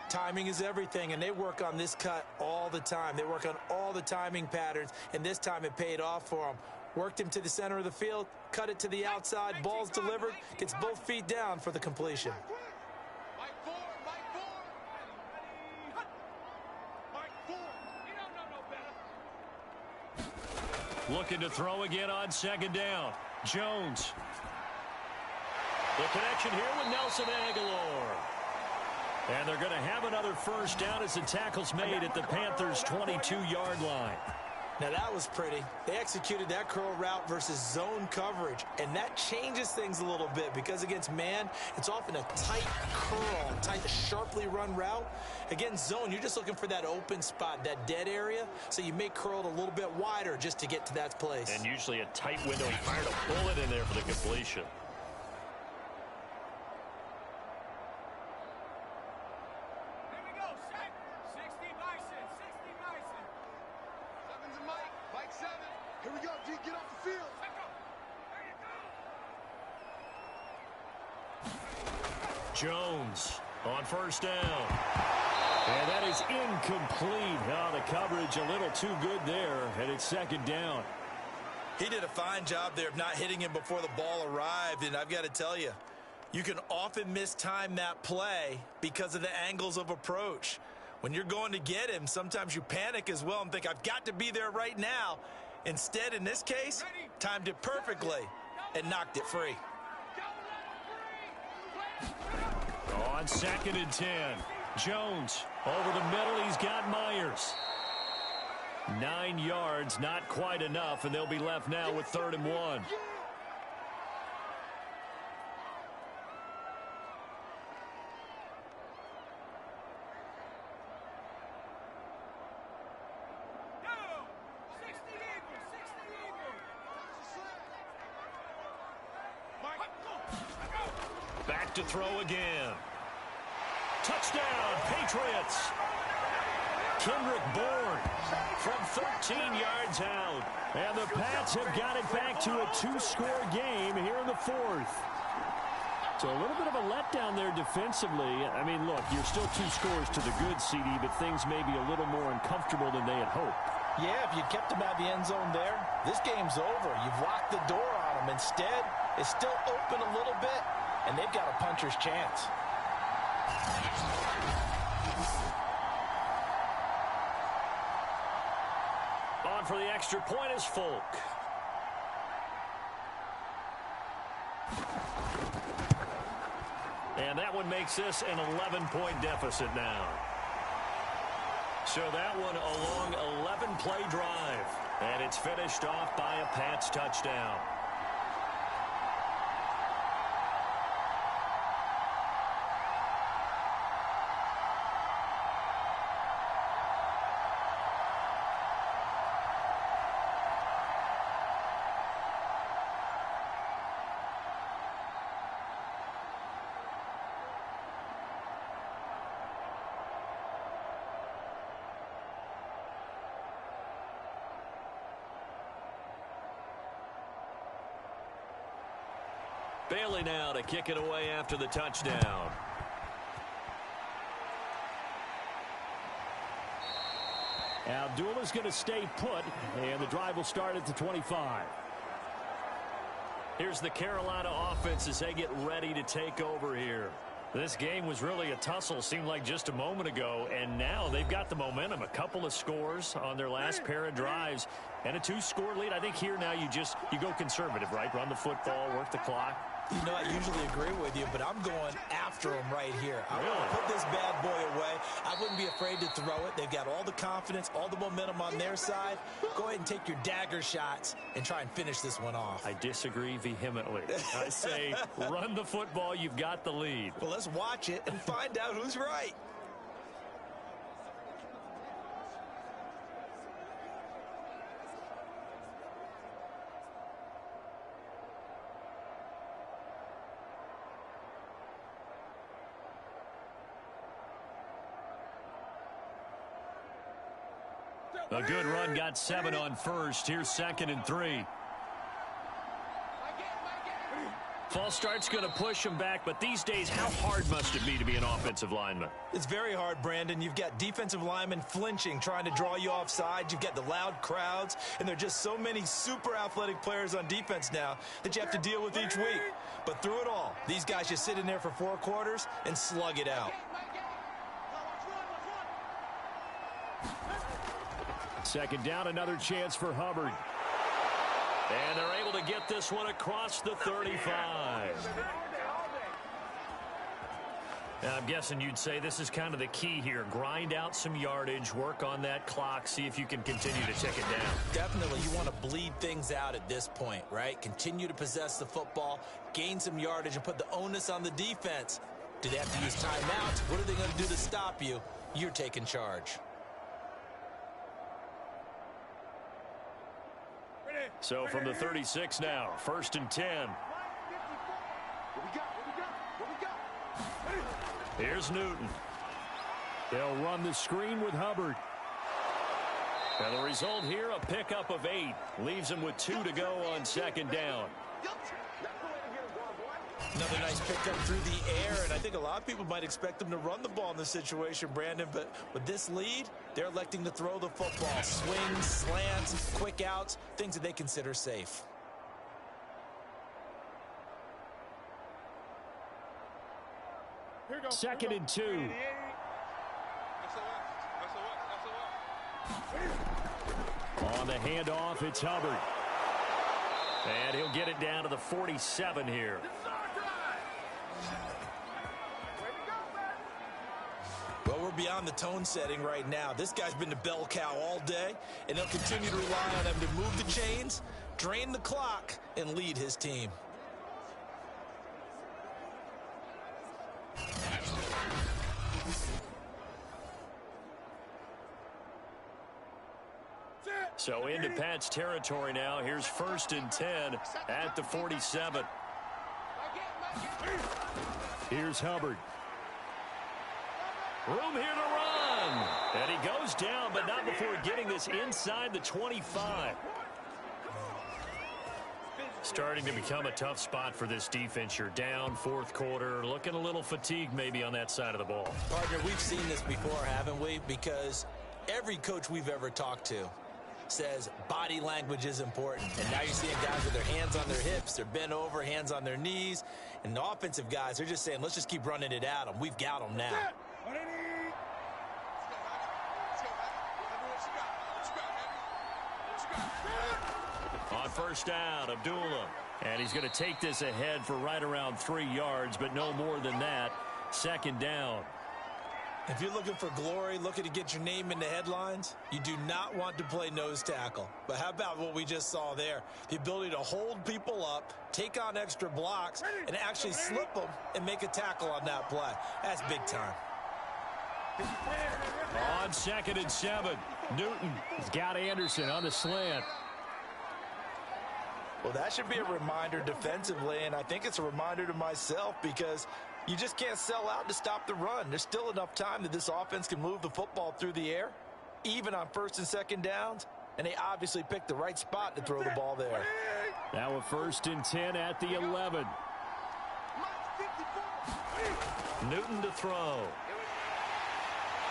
Timing is everything, and they work on this cut all the time. They work on all the timing patterns, and this time it paid off for them. Worked him to the center of the field, cut it to the outside, ball's delivered, gets both feet down for the completion. Looking to throw again on 2nd down. Jones. The connection here with Nelson Aguilar. And they're going to have another first down as the tackle's made at the Panthers' 22-yard line. Now that was pretty. They executed that curl route versus zone coverage, and that changes things a little bit because against man, it's often a tight curl, tight, sharply run route. Against zone, you're just looking for that open spot, that dead area, so you may curl it a little bit wider just to get to that place. And usually a tight window. He fired a bullet in there for the completion. Here we go, G. Get off the field. Jones on 1st down. And that is incomplete. Oh, the coverage a little too good there, and it's 2nd down. He did a fine job there of not hitting him before the ball arrived, and I've got to tell you, you can often mistime that play because of the angles of approach. When you're going to get him, sometimes you panic as well and think, I've got to be there right now. Instead, in this case, timed it perfectly and knocked it free. On 2nd and 10, Jones over the middle. He's got Myers. 9 yards, not quite enough, and they'll be left now with 3rd and 1. Back to throw again. Touchdown, Patriots. Kendrick Bourne from 13 yards out. And the Pats have got it back to a 2-score game here in the fourth. So a little bit of a letdown there defensively. I mean, look, you're still 2 scores to the good, CD, but things may be a little more uncomfortable than they had hoped. Yeah, if you kept them out of the end zone there, this game's over. You've locked the door on them. Instead, it's still open a little bit, and they've got a puncher's chance. On for the extra point is Folk. And that one makes this an 11-point deficit now. So that one a long 11-play drive. And it's finished off by a Pats touchdown. Bailey now to kick it away after the touchdown. Abdullah's going to stay put, and the drive will start at the 25. Here's the Carolina offense as they get ready to take over here. This game was really a tussle, seemed like just a moment ago, and now they've got the momentum. A couple of scores on their last pair of drives, and a 2-score lead. I think here now you go conservative, right? Run the football, work the clock. You know, I usually agree with you, but I'm going after him right here. I want to put this bad boy away. I wouldn't be afraid to throw it. They've got all the confidence, all the momentum on their side. Go ahead and take your dagger shots and try and finish this one off. I disagree vehemently. I say run the football. You've got the lead. Well, let's watch it and find out who's right. A good run, got 7 on first. Here's 2nd and 3. False start's going to push him back, but these days, how hard must it be to be an offensive lineman? It's very hard, Brandon. You've got defensive linemen flinching, trying to draw you off sides. You've got the loud crowds, and there are just so many super athletic players on defense now that you have to deal with each week. But through it all, these guys just sit in there for 4 quarters and slug it out. 2nd down, another chance for Hubbard. And they're able to get this one across the 35. And I'm guessing you'd say this is kind of the key here. Grind out some yardage, work on that clock, see if you can continue to tick it down. Definitely, you want to bleed things out at this point, right? Continue to possess the football, gain some yardage, and put the onus on the defense. Do they have to use timeouts? What are they going to do to stop you? You're taking charge. So from the 36 now, 1st and 10. Here's Newton. They'll run the screen with Hubbard. And the result here, a pickup of 8. Leaves him with 2 to go on 2nd down. Another nice pickup through the air, and I think a lot of people might expect them to run the ball in this situation, Brandon, but with this lead, they're electing to throw the football. Swings, slants, quick outs, things that they consider safe. Here goes. 2nd and 2. On the handoff, it's Hubbard. And he'll get it down to the 47 here. Well, we're beyond the tone setting right now. This guy's been the bell cow all day, and he'll continue to rely on him to move the chains, drain the clock, and lead his team. So into Pats territory now. Here's 1st and 10 at the 47. Here's Hubbard. Room here to run. And he goes down, but not before getting this inside the 25. Starting to become a tough spot for this defense. You're down fourth quarter, looking a little fatigued maybe on that side of the ball. Partner, we've seen this before, haven't we? Because every coach we've ever talked to says body language is important. And now you're seeing guys with their hands on their hips, they're bent over, hands on their knees. And the offensive guys, they're just saying, let's just keep running it at them. We've got them now. On first down, Abdullah. And he's going to take this ahead for right around 3 yards, but no more than that. Second down. If you're looking for glory, looking to get your name in the headlines, you do not want to play nose tackle. But how about what we just saw there? The ability to hold people up, take on extra blocks, and actually slip them and make a tackle on that play. That's big time. On 2nd and 7, Newton has got Anderson on the slant. Well, that should be a reminder defensively, and I think it's a reminder to myself because you just can't sell out to stop the run. There's still enough time that this offense can move the football through the air, even on 1st and 2nd downs, and they obviously picked the right spot to throw the ball there. Now a 1st and 10 at the 11. Newton to throw.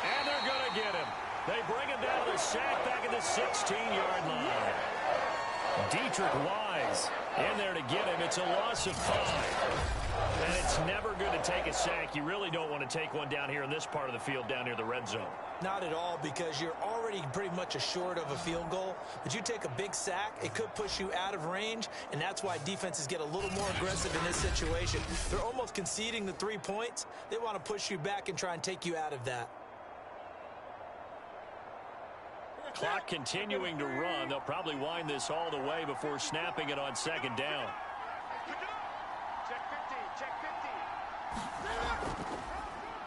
And they're going to get him. They bring him down to the sack back at the 16-yard line. Dietrich Wise in there to get him. It's a loss of 5. And it's never good to take a sack. You really don't want to take one down here in this part of the field down near the red zone. Not at all, because you're already pretty much assured of a field goal. But you take a big sack, it could push you out of range, and that's why defenses get a little more aggressive in this situation. They're almost conceding the 3 points. They want to push you back and try and take you out of that. Clock continuing to run. They'll probably wind this all the way before snapping it on 2nd down.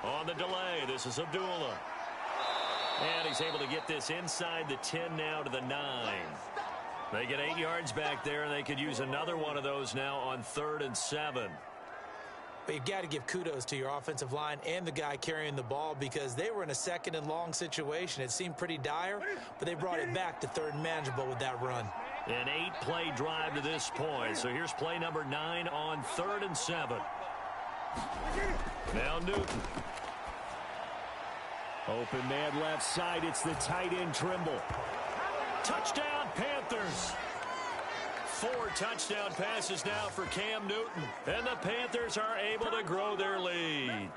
On the delay, this is Abdullah. And he's able to get this inside the 10 now to the 9. They get 8 yards back there, and they could use another one of those now on 3rd and 7. But you've got to give kudos to your offensive line and the guy carrying the ball, because they were in a 2nd and long situation. It seemed pretty dire, but they brought it back to 3rd and manageable with that run. An 8-play drive to this point. So here's play number 9 on 3rd and 7. Now Newton. Open man left side. It's the tight end Trimble. Touchdown Panthers. 4 touchdown passes now for Cam Newton. And the Panthers are able to grow their lead.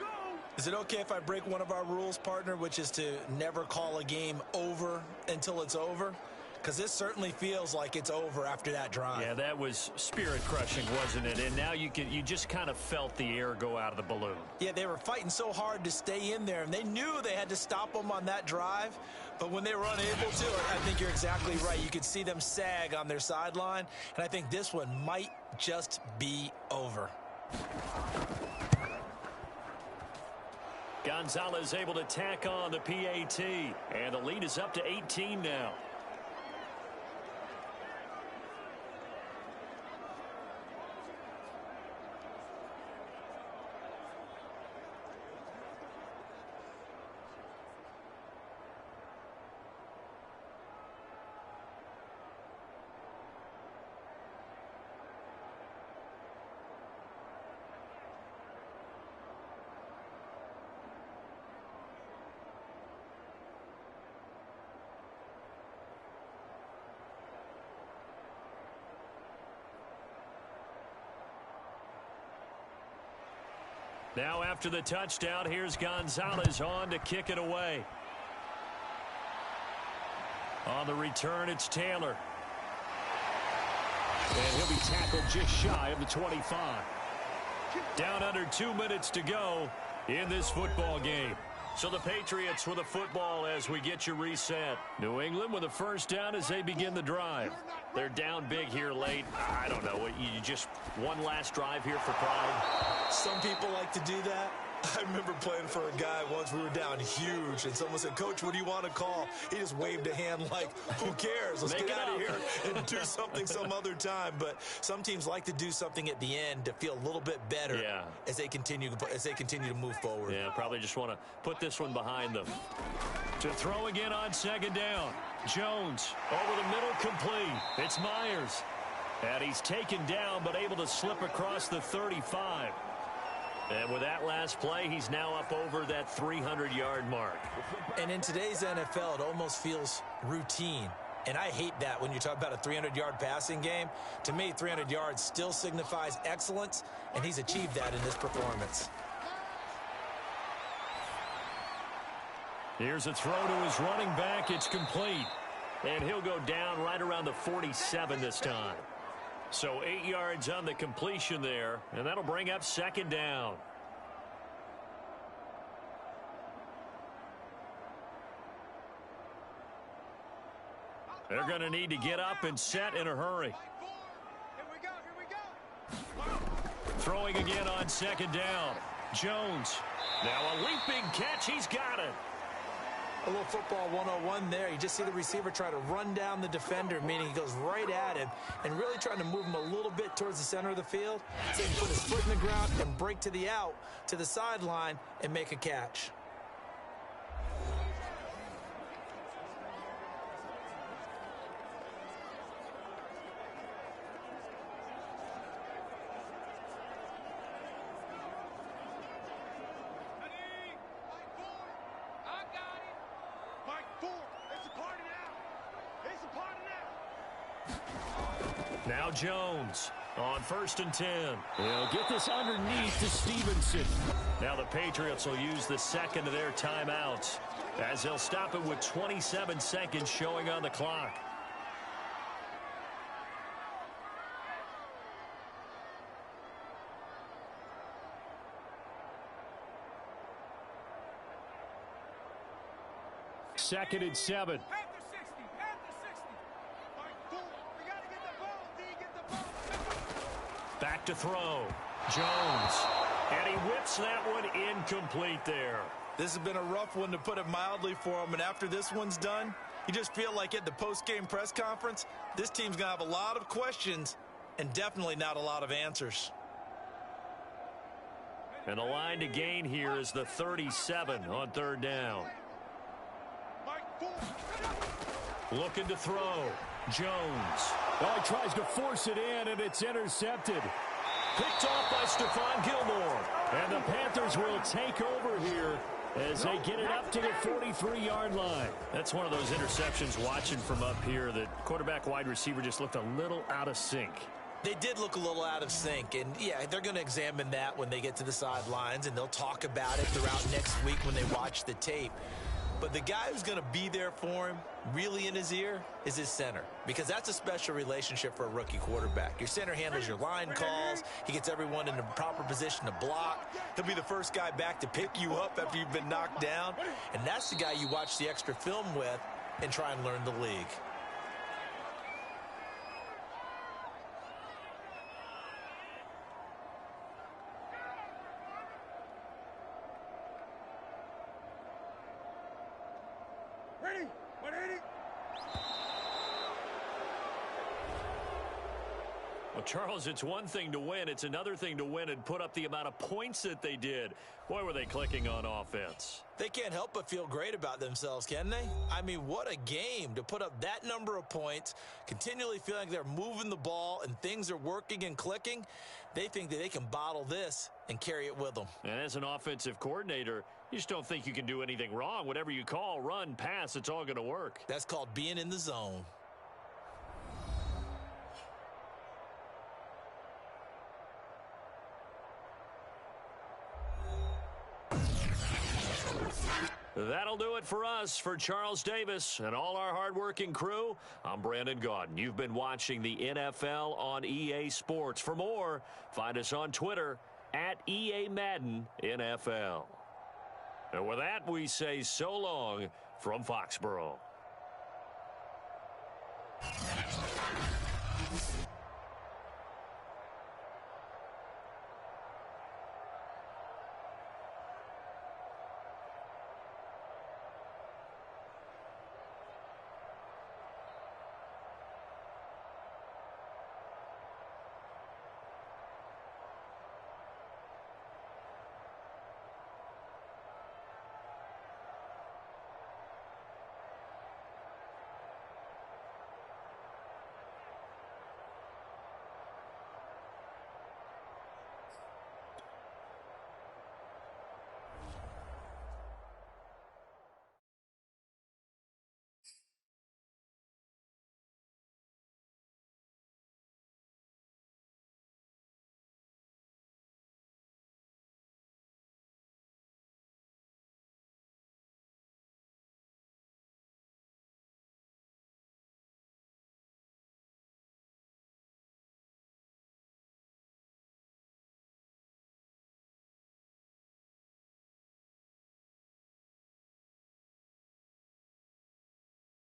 Is it okay if I break one of our rules, partner, which is to never call a game over until it's over? Because this certainly feels like it's over after that drive. Yeah, that was spirit-crushing, wasn't it? And now you just kind of felt the air go out of the balloon. Yeah, they were fighting so hard to stay in there, and they knew they had to stop them on that drive. But when they were unable to, I think you're exactly right. You could see them sag on their sideline, and I think this one might just be over. Gonzalez able to tack on the PAT, and the lead is up to 18 now. Now after the touchdown, here's Gonzalez on to kick it away. On the return, it's Taylor. And he'll be tackled just shy of the 25. Down under 2 minutes to go in this football game. So the Patriots with a football as we get you reset. New England with a first down as they begin the drive. They're down big here late. I don't know. You just one last drive here for pride. Some people like to do that. I remember playing for a guy once. We were down huge, and someone said, "Coach, what do you want to call?" He just waved a hand like, "Who cares? Let's get out of here and do something some other time." But some teams like to do something at the end to feel a little bit better as they continue to move forward. Yeah, probably just want to put this one behind them. To throw again on second down. Jones over the middle, complete. It's Myers. And he's taken down but able to slip across the 35. And with that last play, he's now up over that 300-yard mark. And in today's NFL, it almost feels routine. And I hate that when you talk about a 300-yard passing game. To me, 300 yards still signifies excellence, and he's achieved that in this performance. Here's a throw to his running back. It's complete. And he'll go down right around the 47 this time. So 8 yards on the completion there, and that'll bring up second down. They're going to need to get up and set in a hurry. Throwing again on second down. Jones. Now a leaping catch. He's got it. A little football 101 there. You just see the receiver try to run down the defender, meaning he goes right at him and really trying to move him a little bit towards the center of the field so he can put his foot in the ground and break to the out, to the sideline, and make a catch. Now Jones on 1st and 10. He'll get this underneath to Stevenson. Now the Patriots will use the second of their timeouts as they'll stop it with 27 seconds showing on the clock. Second and 7. Back to throw. Jones. And he whips that one incomplete there. This has been a rough one, to put it mildly, for him. And after this one's done, you just feel like at the post-game press conference, this team's going to have a lot of questions and definitely not a lot of answers. And the line to gain here is the 37 on third down. Looking to throw. Jones. Oh, he tries to force it in, and it's intercepted. Picked off by Stephon Gilmore. And the Panthers will take over here as they get it up to the 43-yard line. That's one of those interceptions watching from up here that quarterback wide receiver just looked a little out of sync. They did look a little out of sync, and yeah, they're going to examine that when they get to the sidelines, and they'll talk about it throughout next week when they watch the tape. But the guy who's going to be there for him, really in his ear, is his center. Because that's a special relationship for a rookie quarterback. Your center handles your line calls. He gets everyone in the proper position to block. He'll be the first guy back to pick you up after you've been knocked down. And that's the guy you watch the extra film with and try and learn the league. Ready? 180. Well, Charles, it's one thing to win. It's another thing to win and put up the amount of points that they did. Boy, were they clicking on offense. They can't help but feel great about themselves, can they? I mean, what a game to put up that number of points, continually feeling like they're moving the ball and things are working and clicking. They think that they can bottle this and carry it with them. And as an offensive coordinator, you just don't think you can do anything wrong. Whatever you call, run, pass, it's all going to work. That's called being in the zone. That'll do it for us. For Charles Davis and all our hardworking crew, I'm Brandon Gaudin. You've been watching the NFL on EA Sports. For more, find us on Twitter at EA Madden NFL. And with that, we say so long from Foxborough.